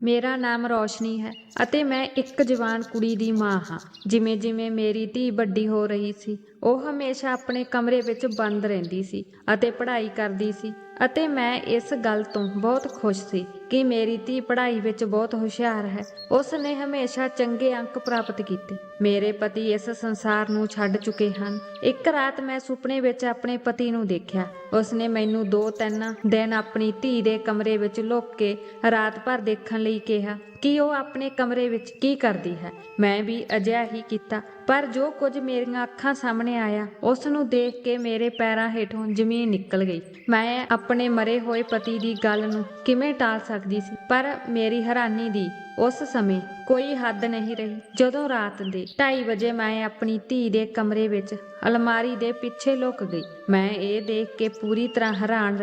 ਮੇਰਾ ਨਾਮ ਰੌਸ਼ਨੀ ਹੈ ਅਤੇ ਮੈਂ ਇੱਕ ਜਵਾਨ ਕੁੜੀ ਦੀ ਮਾਂ ਹਾਂ। ਜਿਵੇਂ ਜਿਵੇਂ ਮੇਰੀ ਧੀ ਵੱਡੀ ਹੋ ਰਹੀ ਸੀ, ਉਹ ਹਮੇਸ਼ਾ ਆਪਣੇ ਕਮਰੇ ਵਿੱਚ ਬੰਦ ਰਹਿੰਦੀ ਸੀ ਅਤੇ ਪੜ੍ਹਾਈ ਕਰਦੀ ਸੀ ਅਤੇ ਮੈਂ ਇਸ ਗੱਲ ਤੋਂ ਬਹੁਤ ਖੁਸ਼ ਸੀ ਕਿ ਮੇਰੀ ਧੀ ਪੜ੍ਹਾਈ ਵਿੱਚ ਬਹੁਤ ਹੁਸ਼ਿਆਰ ਹੈ। ਉਸ ਨੇ ਹਮੇਸ਼ਾ ਚੰਗੇ ਅੰਕ ਪ੍ਰਾਪਤ ਕੀਤੇ। ਮੇਰੇ ਪਤੀ ਇਸ ਸੰਸਾਰ ਨੂੰ ਛੱਡ ਚੁੱਕੇ ਹਨ। ਇੱਕ ਰਾਤ ਮੈਂ ਸੁਪਨੇ ਵਿੱਚ ਆਪਣੇ ਪਤੀ ਨੂੰ ਦੇਖਿਆ। ਉਸ ਨੇ ਮੈਨੂੰ 2-3 ਦਿਨ ਆਪਣੀ ਧੀ ਦੇ ਕਮਰੇ ਵਿੱਚ ਲੁਕ ਕੇ ਰਾਤ ਭਰ ਦੇਖਣ ਲਈ ਕਿਹਾ ਕਿ ਉਹ ਆਪਣੇ ਕਮਰੇ ਵਿੱਚ ਕੀ ਕਰਦੀ ਹੈ। ਮੈਂ ਵੀ ਅਜਿਹਾ ਹੀ ਕੀਤਾ, ਪਰ ਜੋ ਕੁਝ ਮੇਰੀਆਂ ਅੱਖਾਂ ਸਾਹਮਣੇ ਆਇਆ ਉਸ ਨੂੰ ਦੇਖ ਕੇ ਮੇਰੇ ਪੈਰਾਂ ਹੇਠੋਂ ਜ਼ਮੀਨ ਨਿਕਲ ਗਈ। ਮੈਂ ਆਪਣੇ ਮਰੇ ਹੋਏ ਪਤੀ ਦੀ ਗੱਲ ਨੂੰ ਕਿਵੇਂ ਟਾਲ ਸਕਦੀ ਸੀ, ਪਰ ਮੇਰੀ ਹੈਰਾਨੀ ਦੀ ਉਸ ਸਮੇਂ ਕੋਈ ਹੱਦ ਨਹੀਂ ਰਹੀ ਜਦੋਂ ਰਾਤ ਦੇ 2:30 ਵਜੇ ਮੈਂ ਆਪਣੀ ਧੀ ਦੇ ਕਮਰੇ ਵਿੱਚ ਅਲਮਾਰੀ ਦੇ ਪਿੱਛੇ ਲੁਕ ਗਈ। ਮੈਂ ਇਹ ਦੇਖ ਕੇ ਪੂਰੀ ਤਰ੍ਹਾਂ ਹੈਰਾਨ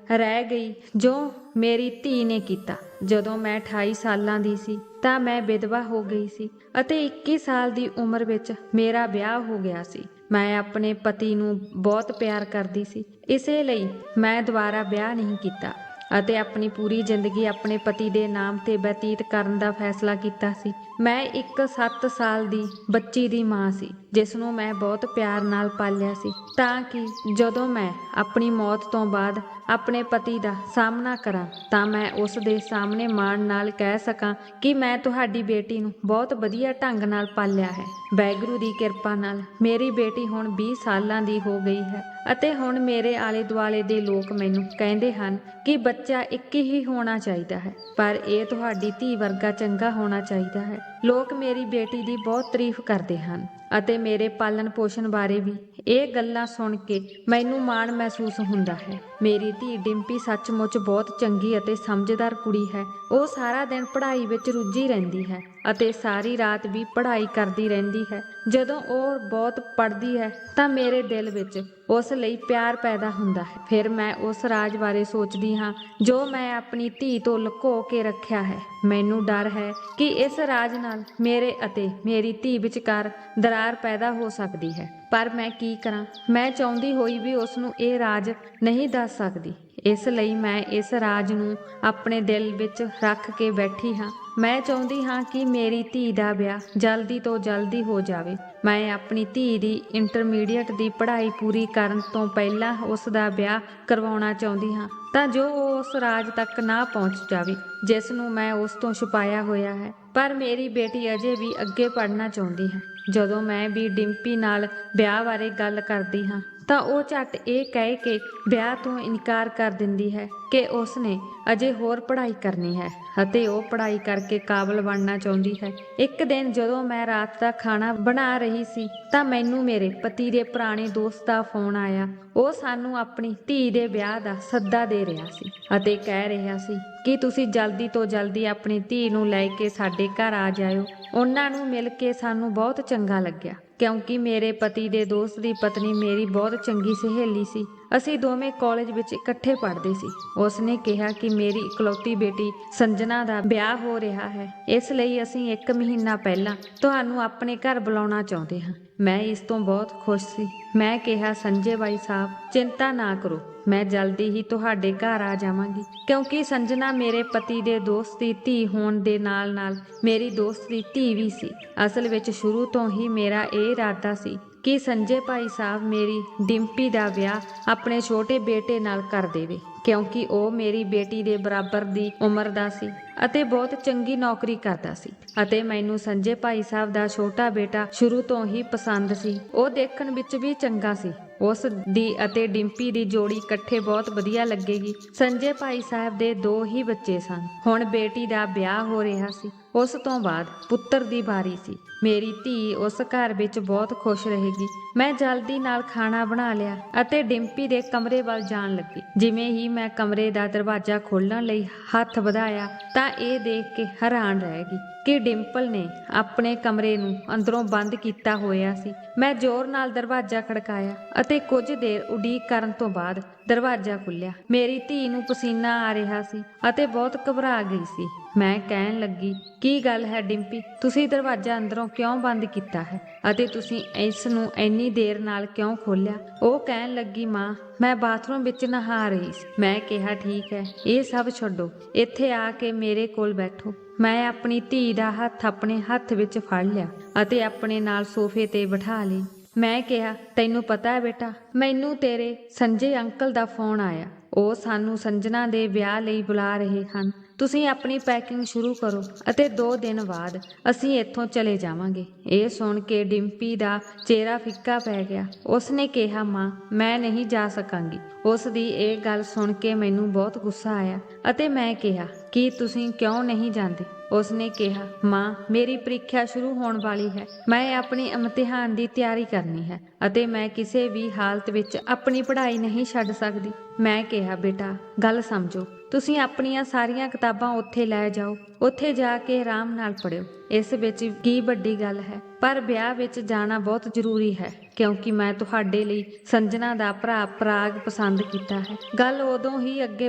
ਰਹਿ ਗਈ ਜੋ ਮੇਰੀ ਧੀ ਨੇ ਕੀਤਾ। ਜਦੋਂ ਮੈਂ 28 ਸਾਲਾਂ ਦੀ ਸੀ ਤਾਂ ਮੈਂ ਵਿਧਵਾ ਹੋ ਗਈ ਸੀ ਅਤੇ 21 ਸਾਲ ਦੀ ਉਮਰ ਵਿੱਚ ਮੇਰਾ ਵਿਆਹ ਹੋ ਗਿਆ ਸੀ। ਮੈਂ ਆਪਣੇ ਪਤੀ ਨੂੰ ਬਹੁਤ ਪਿਆਰ ਕਰਦੀ ਸੀ, ਇਸੇ ਲਈ ਮੈਂ ਦੁਬਾਰਾ ਵਿਆਹ ਨਹੀਂ ਕੀਤਾ ਅਤੇ ਆਪਣੀ ਪੂਰੀ ਜ਼ਿੰਦਗੀ ਆਪਣੇ ਪਤੀ ਦੇ ਨਾਮ ਤੇ ਬਤੀਤ ਕਰਨ ਦਾ ਫੈਸਲਾ ਕੀਤਾ ਸੀ। ਮੈਂ ਇੱਕ 7 ਸਾਲ ਦੀ ਬੱਚੀ ਦੀ ਮਾਂ ਸੀ ਜਿਸ ਨੂੰ ਮੈਂ ਬਹੁਤ ਪਿਆਰ ਨਾਲ ਪਾਲਿਆ ਸੀ, ਤਾਂ ਕਿ ਜਦੋਂ ਮੈਂ ਆਪਣੀ ਮੌਤ ਤੋਂ ਬਾਅਦ ਆਪਣੇ ਪਤੀ ਦਾ ਸਾਹਮਣਾ ਕਰਾਂ ਤਾਂ ਮੈਂ ਉਸ ਦੇ ਸਾਹਮਣੇ ਮਾਣ ਨਾਲ ਕਹਿ ਸਕਾਂ ਕਿ ਮੈਂ ਤੁਹਾਡੀ ਬੇਟੀ ਨੂੰ ਬਹੁਤ ਵਧੀਆ ਢੰਗ ਨਾਲ ਪਾਲਿਆ ਹੈ। ਵਾਹਿਗੁਰੂ ਦੀ ਕਿਰਪਾ ਨਾਲ ਮੇਰੀ ਬੇਟੀ ਹੁਣ 20 ਸਾਲਾਂ ਦੀ ਹੋ ਗਈ ਹੈ ਅਤੇ ਹੁਣ ਮੇਰੇ ਆਲੇ ਦੁਆਲੇ ਦੇ ਲੋਕ ਮੈਨੂੰ ਕਹਿੰਦੇ ਹਨ ਕਿ ਬੱਚਾ ਇੱਕ ਹੀ ਹੋਣਾ ਚਾਹੀਦਾ ਹੈ, ਪਰ ਇਹ ਤੁਹਾਡੀ ਧੀ ਵਰਗਾ ਚੰਗਾ ਹੋਣਾ ਚਾਹੀਦਾ ਹੈ। ਲੋਕ ਮੇਰੀ ਬੇਟੀ ਦੀ ਬਹੁਤ ਤਾਰੀਫ ਕਰਦੇ ਹਨ ਅਤੇ ਮੇਰੇ ਪਾਲਣ ਪੋਸ਼ਣ ਬਾਰੇ ਵੀ। ਇਹ ਗੱਲਾਂ ਸੁਣ ਕੇ ਮੈਨੂੰ ਮਾਣ ਮਹਿਸੂਸ ਹੁੰਦਾ ਹੈ। ਮੇਰੀ ਧੀ ਡਿੰਪੀ ਸੱਚਮੁੱਚ ਬਹੁਤ ਚੰਗੀ ਅਤੇ ਸਮਝਦਾਰ ਕੁੜੀ ਹੈ। ਉਹ ਸਾਰਾ ਦਿਨ ਪੜ੍ਹਾਈ ਵਿੱਚ ਰੁੱਝੀ ਰਹਿੰਦੀ ਹੈ ਅਤੇ ਸਾਰੀ ਰਾਤ ਵੀ ਪੜ੍ਹਾਈ ਕਰਦੀ ਰਹਿੰਦੀ ਹੈ। ਜਦੋਂ ਉਹ ਬਹੁਤ ਪੜ੍ਹਦੀ ਹੈ ਤਾਂ ਮੇਰੇ ਦਿਲ ਵਿੱਚ ਉਸ ਲਈ ਪਿਆਰ ਪੈਦਾ ਹੁੰਦਾ ਹੈ। ਫਿਰ ਮੈਂ ਉਸ ਰਾਜ ਬਾਰੇ ਸੋਚਦੀ ਹਾਂ ਜੋ ਮੈਂ ਆਪਣੀ ਧੀ ਤੋਂ ਲੁਕੋ ਕੇ ਰੱਖਿਆ ਹੈ। ਮੈਨੂੰ ਡਰ ਹੈ ਕਿ ਇਸ ਰਾਜ ਨਾਲ ਮੇਰੇ ਅਤੇ ਮੇਰੀ ਧੀ ਵਿਚਕਾਰ ਦਰਾਰ ਪੈਦਾ ਹੋ ਸਕਦੀ ਹੈ, ਪਰ ਮੈਂ ਕੀ ਕਰਾਂ। ਮੈਂ ਚਾਹੁੰਦੀ ਹੋਈ ਵੀ ਉਸ ਨੂੰ ਇਹ ਰਾਜ ਨਹੀਂ ਦੱਸ ਸਕਦੀ, ਇਸ ਲਈ ਮੈਂ ਇਸ ਰਾਜ ਨੂੰ ਆਪਣੇ ਦਿਲ ਵਿੱਚ ਰੱਖ ਕੇ ਬੈਠੀ ਹਾਂ। ਮੈਂ ਚਾਹੁੰਦੀ ਹਾਂ ਕਿ ਮੇਰੀ ਧੀ ਦਾ ਵਿਆਹ ਜਲਦੀ ਤੋਂ ਜਲਦੀ ਹੋ ਜਾਵੇ। ਮੈਂ ਆਪਣੀ ਧੀ ਦੀ ਇੰਟਰਮੀਡੀਏਟ ਦੀ ਪੜ੍ਹਾਈ ਪੂਰੀ ਕਰਨ ਤੋਂ ਪਹਿਲਾਂ ਉਸ ਦਾ ਵਿਆਹ ਕਰਵਾਉਣਾ ਚਾਹੁੰਦੀ ਹਾਂ ਤਾਂ ਜੋ ਉਹ ਉਸ ਰਾਜ ਤੱਕ ਨਾ ਪਹੁੰਚ ਜਾਵੇ ਜਿਸ ਨੂੰ ਮੈਂ ਉਸ ਤੋਂ ਛੁਪਾਇਆ ਹੋਇਆ ਹੈ। ਪਰ ਮੇਰੀ ਬੇਟੀ ਅਜੇ ਵੀ ਅੱਗੇ ਪੜ੍ਹਨਾ ਚਾਹੁੰਦੀ ਹੈ। ਜਦੋਂ ਮੈਂ ਵੀ ਡਿੰਪੀ ਨਾਲ ਵਿਆਹ ਬਾਰੇ ਗੱਲ ਕਰਦੀ ਹਾਂ ਤਾਂ ਉਹ ਝੱਟ ਇਹ ਕਹਿ ਕੇ ਵਿਆਹ ਤੋਂ ਇਨਕਾਰ ਕਰ ਦਿੰਦੀ ਹੈ ਕਿ ਉਸਨੇ ਅਜੇ ਹੋਰ ਪੜ੍ਹਾਈ ਕਰਨੀ ਹੈ ਅਤੇ ਉਹ ਪੜ੍ਹਾਈ ਕਰਕੇ ਕਾਬਲ ਬਣਨਾ ਚਾਹੁੰਦੀ ਹੈ। ਇੱਕ ਦਿਨ ਜਦੋਂ ਮੈਂ ਰਾਤ ਦਾ ਖਾਣਾ ਬਣਾ ਰਹੀ ਸੀ ਤਾਂ ਮੈਨੂੰ ਮੇਰੇ ਪਤੀ ਦੇ ਪੁਰਾਣੇ ਦੋਸਤ ਦਾ ਫੋਨ ਆਇਆ। ਉਹ ਸਾਨੂੰ ਆਪਣੀ ਧੀ ਦੇ ਵਿਆਹ ਦਾ ਸੱਦਾ ਦੇ ਰਿਹਾ ਸੀ ਅਤੇ ਕਹਿ ਰਿਹਾ ਸੀ ਕਿ ਤੁਸੀਂ ਜਲਦੀ ਤੋਂ ਜਲਦੀ ਆਪਣੀ ਧੀ ਨੂੰ ਲੈ ਕੇ ਸਾਡੇ ਘਰ ਆ ਜਾਇਓ। ਉਹਨਾਂ ਨੂੰ ਮਿਲ ਕੇ ਸਾਨੂੰ ਬਹੁਤ ਚੰਗਾ ਲੱਗਿਆ ਕਿਉਂਕਿ ਮੇਰੇ ਪਤੀ ਦੇ ਦੋਸਤ ਦੀ ਪਤਨੀ ਮੇਰੀ ਬਹੁਤ ਚੰਗੀ ਸਹੇਲੀ ਸੀ। ਅਸੀਂ ਦੋਵੇਂ ਕਾਲਜ ਵਿੱਚ ਇਕੱਠੇ ਪੜ੍ਹਦੇ ਸੀ। ਉਸਨੇ ਕਿਹਾ ਕਿ ਮੇਰੀ ਇਕਲੌਤੀ ਬੇਟੀ ਸੰਜਨਾ ਦਾ ਵਿਆਹ ਹੋ ਰਿਹਾ ਹੈ, ਇਸ ਲਈ ਅਸੀਂ 1 ਮਹੀਨਾ ਪਹਿਲਾਂ ਤੁਹਾਨੂੰ ਆਪਣੇ ਘਰ ਬੁਲਾਉਣਾ ਚਾਹੁੰਦੇ ਹਾਂ। ਮੈਂ ਇਸ ਤੋਂ ਬਹੁਤ ਖੁਸ਼ ਸੀ। ਮੈਂ ਕਿਹਾ, ਸੰਜੇ ਬਾਈ ਸਾਹਿਬ, ਚਿੰਤਾ ਨਾ ਕਰੋ, ਮੈਂ ਜਲਦੀ ਹੀ ਤੁਹਾਡੇ ਘਰ ਆ ਜਾਵਾਂਗੀ ਕਿਉਂਕਿ ਸੰਜਨਾ ਮੇਰੇ ਪਤੀ ਦੇ ਦੋਸਤ ਦੀ ਧੀ ਹੋਣ ਦੇ ਨਾਲ ਨਾਲ ਮੇਰੀ ਦੋਸਤ ਦੀ ਧੀ ਵੀ ਸੀ। ਅਸਲ ਵਿੱਚ ਸ਼ੁਰੂ ਤੋਂ ਹੀ ਮੇਰਾ ਇਹ ਇਰਾਦਾ ਸੀ ਕਿ ਸੰਜੇ ਭਾਈ ਸਾਹਿਬ ਮੇਰੀ ਡਿੰਪੀ ਦਾ ਵਿਆਹ ਆਪਣੇ ਛੋਟੇ ਬੇਟੇ ਨਾਲ ਕਰ ਦੇਵੇ ਕਿਉਂਕਿ ਉਹ ਮੇਰੀ ਬੇਟੀ ਦੇ ਬਰਾਬਰ ਦੀ ਉਮਰ ਦਾ ਸੀ ਅਤੇ ਬਹੁਤ ਚੰਗੀ ਨੌਕਰੀ ਕਰਦਾ ਸੀ ਅਤੇ ਮੈਨੂੰ ਸੰਜੇ ਭਾਈ ਸਾਹਿਬ ਦਾ ਛੋਟਾ ਬੇਟਾ ਸ਼ੁਰੂ ਤੋਂ ਹੀ ਪਸੰਦ ਸੀ। ਉਹ ਦੇਖਣ ਵਿੱਚ ਵੀ ਚੰਗਾ ਸੀ। ਉਸ ਦੀ ਅਤੇ ਡਿੰਪੀ ਦੀ ਜੋੜੀ ਇਕੱਠੇ ਬਹੁਤ ਵਧੀਆ ਲੱਗੇਗੀ। ਸੰਜੇ ਭਾਈ ਸਾਹਿਬ ਦੇ 2 ਹੀ ਬੱਚੇ ਸਨ। ਹੁਣ ਬੇਟੀ ਦਾ ਵਿਆਹ ਹੋ ਰਿਹਾ ਸੀ। ਉਸ ਤੋਂ ਬਾਅਦ ਪੁੱਤਰ ਦੀ ਵਾਰੀ ਸੀ। ਮੇਰੀ ਧੀ ਉਸ ਘਰ ਵਿੱਚ ਬਹੁਤ ਖੁਸ਼ ਰਹੇਗੀ। ਮੈਂ ਜਲਦੀ ਨਾਲ ਖਾਣਾ ਬਣਾ ਲਿਆ ਅਤੇ ਡਿੰਪੀ ਦੇ ਕਮਰੇ ਵੱਲ ਜਾਣ ਲੱਗੀ। ਜਿਵੇਂ ਹੀ ਮੈਂ ਕਮਰੇ ਦਾ ਦਰਵਾਜ਼ਾ ਖੋਲ੍ਹਣ ਲਈ ਹੱਥ ਵਧਾਇਆ ਤਾਂ ਇਹ ਦੇਖ ਕੇ ਹੈਰਾਨ ਰਹਿ ਗਈ ਕਿ ਡਿੰਪਲ ਨੇ ਆਪਣੇ ਕਮਰੇ ਨੂੰ ਅੰਦਰੋਂ ਬੰਦ ਕੀਤਾ ਹੋਇਆ ਸੀ। ਮੈਂ ਜ਼ੋਰ ਨਾਲ ਦਰਵਾਜ਼ਾ ਖੜਕਾਇਆ ਅਤੇ ਕੁਝ ਦੇਰ ਉਡੀਕ ਕਰਨ ਤੋਂ ਬਾਅਦ ਦਰਵਾਜ਼ਾ ਖੁੱਲਿਆ। ਮੇਰੀ ਧੀ ਨੂੰ ਪਸੀਨਾ ਆ ਰਿਹਾ ਸੀ ਅਤੇ ਬਹੁਤ ਘਬਰਾ ਗਈ ਸੀ। ਮੈਂ ਕਹਿਣ ਲੱਗੀ, ਕੀ ਗੱਲ ਹੈ ਡਿੰਪੀ, ਤੁਸੀਂ ਦਰਵਾਜ਼ਾ ਅੰਦਰੋਂ ਕਿਉਂ ਬੰਦ ਕੀਤਾ ਹੈ ਅਤੇ ਤੁਸੀਂ ਇਸ ਨੂੰ ਇੰਨੀ ਦੇਰ ਨਾਲ ਕਿਉਂ ਖੋਲ੍ਹਿਆ? ਉਹ ਕਹਿਣ ਲੱਗੀ, ਮਾਂ, ਮੈਂ ਬਾਥਰੂਮ ਵਿੱਚ ਨਹਾ ਰਹੀ ਸੀ। ਮੈਂ ਕਿਹਾ, ਠੀਕ ਹੈ, ਇਹ ਸਭ ਛੱਡੋ, ਇੱਥੇ ਆ ਕੇ ਮੇਰੇ ਕੋਲ ਬੈਠੋ। ਮੈਂ ਆਪਣੀ ਧੀ ਦਾ ਹੱਥ ਆਪਣੇ ਹੱਥ ਵਿੱਚ ਫੜ ਲਿਆ ਅਤੇ ਆਪਣੇ ਨਾਲ ਸੋਫੇ ਤੇ ਬਿਠਾ ਲਈ। ਮੈਂ ਕਿਹਾ, ਤੈਨੂੰ ਪਤਾ ਹੈ ਬੇਟਾ, ਮੈਨੂੰ ਤੇਰੇ ਸੰਜੇ ਅੰਕਲ ਦਾ ਫੋਨ ਆਇਆ। ਉਹ ਸਾਨੂੰ ਸੰਜਨਾ ਦੇ ਵਿਆਹ ਲਈ ਬੁਲਾ ਰਹੇ ਹਨ। ਤੁਸੀਂ ਆਪਣੀ ਪੈਕਿੰਗ ਸ਼ੁਰੂ ਕਰੋ ਅਤੇ 2 ਦਿਨ ਬਾਅਦ ਅਸੀਂ ਇੱਥੋਂ ਚਲੇ ਜਾਵਾਂਗੇ। ਇਹ ਸੁਣ ਕੇ ਡਿੰਪੀ ਦਾ ਚਿਹਰਾ ਫਿੱਕਾ ਪੈ ਗਿਆ। ਉਸਨੇ ਕਿਹਾ, ਮਾਂ, ਮੈਂ ਨਹੀਂ ਜਾ ਸਕਾਂਗੀ। ਉਸ ਦੀ ਇਹ ਗੱਲ ਸੁਣ ਕੇ ਮੈਨੂੰ ਬਹੁਤ ਗੁੱਸਾ ਆਇਆ ਅਤੇ ਮੈਂ ਕਿਹਾ, ਕੀ ਤੁਸੀਂ ਕਿਉਂ ਨਹੀਂ ਜਾਂਦੇ? ਉਸਨੇ ਕਿਹਾ, ਮਾਂ, ਮੇਰੀ ਪ੍ਰੀਖਿਆ ਸ਼ੁਰੂ ਹੋਣ ਵਾਲੀ ਹੈ। ਮੈਂ ਆਪਣੀ ਇਮਤਿਹਾਨ ਦੀ ਤਿਆਰੀ ਕਰਨੀ ਹੈ ਅਤੇ ਮੈਂ ਕਿਸੇ ਵੀ ਹਾਲਤ ਵਿੱਚ ਆਪਣੀ ਪੜ੍ਹਾਈ ਨਹੀਂ ਛੱਡ ਸਕਦੀ। ਮੈਂ ਕਿਹਾ, ਬੇਟਾ, ਗੱਲ ਸਮਝੋ, ਤੁਸੀਂ ਆਪਣੀਆਂ ਸਾਰੀਆਂ ਕਿਤਾਬਾਂ ਉੱਥੇ ਲੈ ਜਾਓ। ਉੱਥੇ ਜਾ ਕੇ ਆਰਾਮ ਨਾਲ ਪੜ੍ਹੋ। ਇਸ ਵਿੱਚ ਕੀ ਵੱਡੀ ਗੱਲ ਹੈ? ਪਰ ਵਿਆਹ ਵਿੱਚ ਜਾਣਾ ਬਹੁਤ ਜ਼ਰੂਰੀ ਹੈ ਕਿਉਂਕਿ ਮੈਂ ਤੁਹਾਡੇ ਲਈ ਸੰਜਨਾ ਦਾ ਭਰਾ ਪਰਾਗ ਪਸੰਦ ਕੀਤਾ ਹੈ। ਗੱਲ ਉਦੋਂ ਹੀ ਅੱਗੇ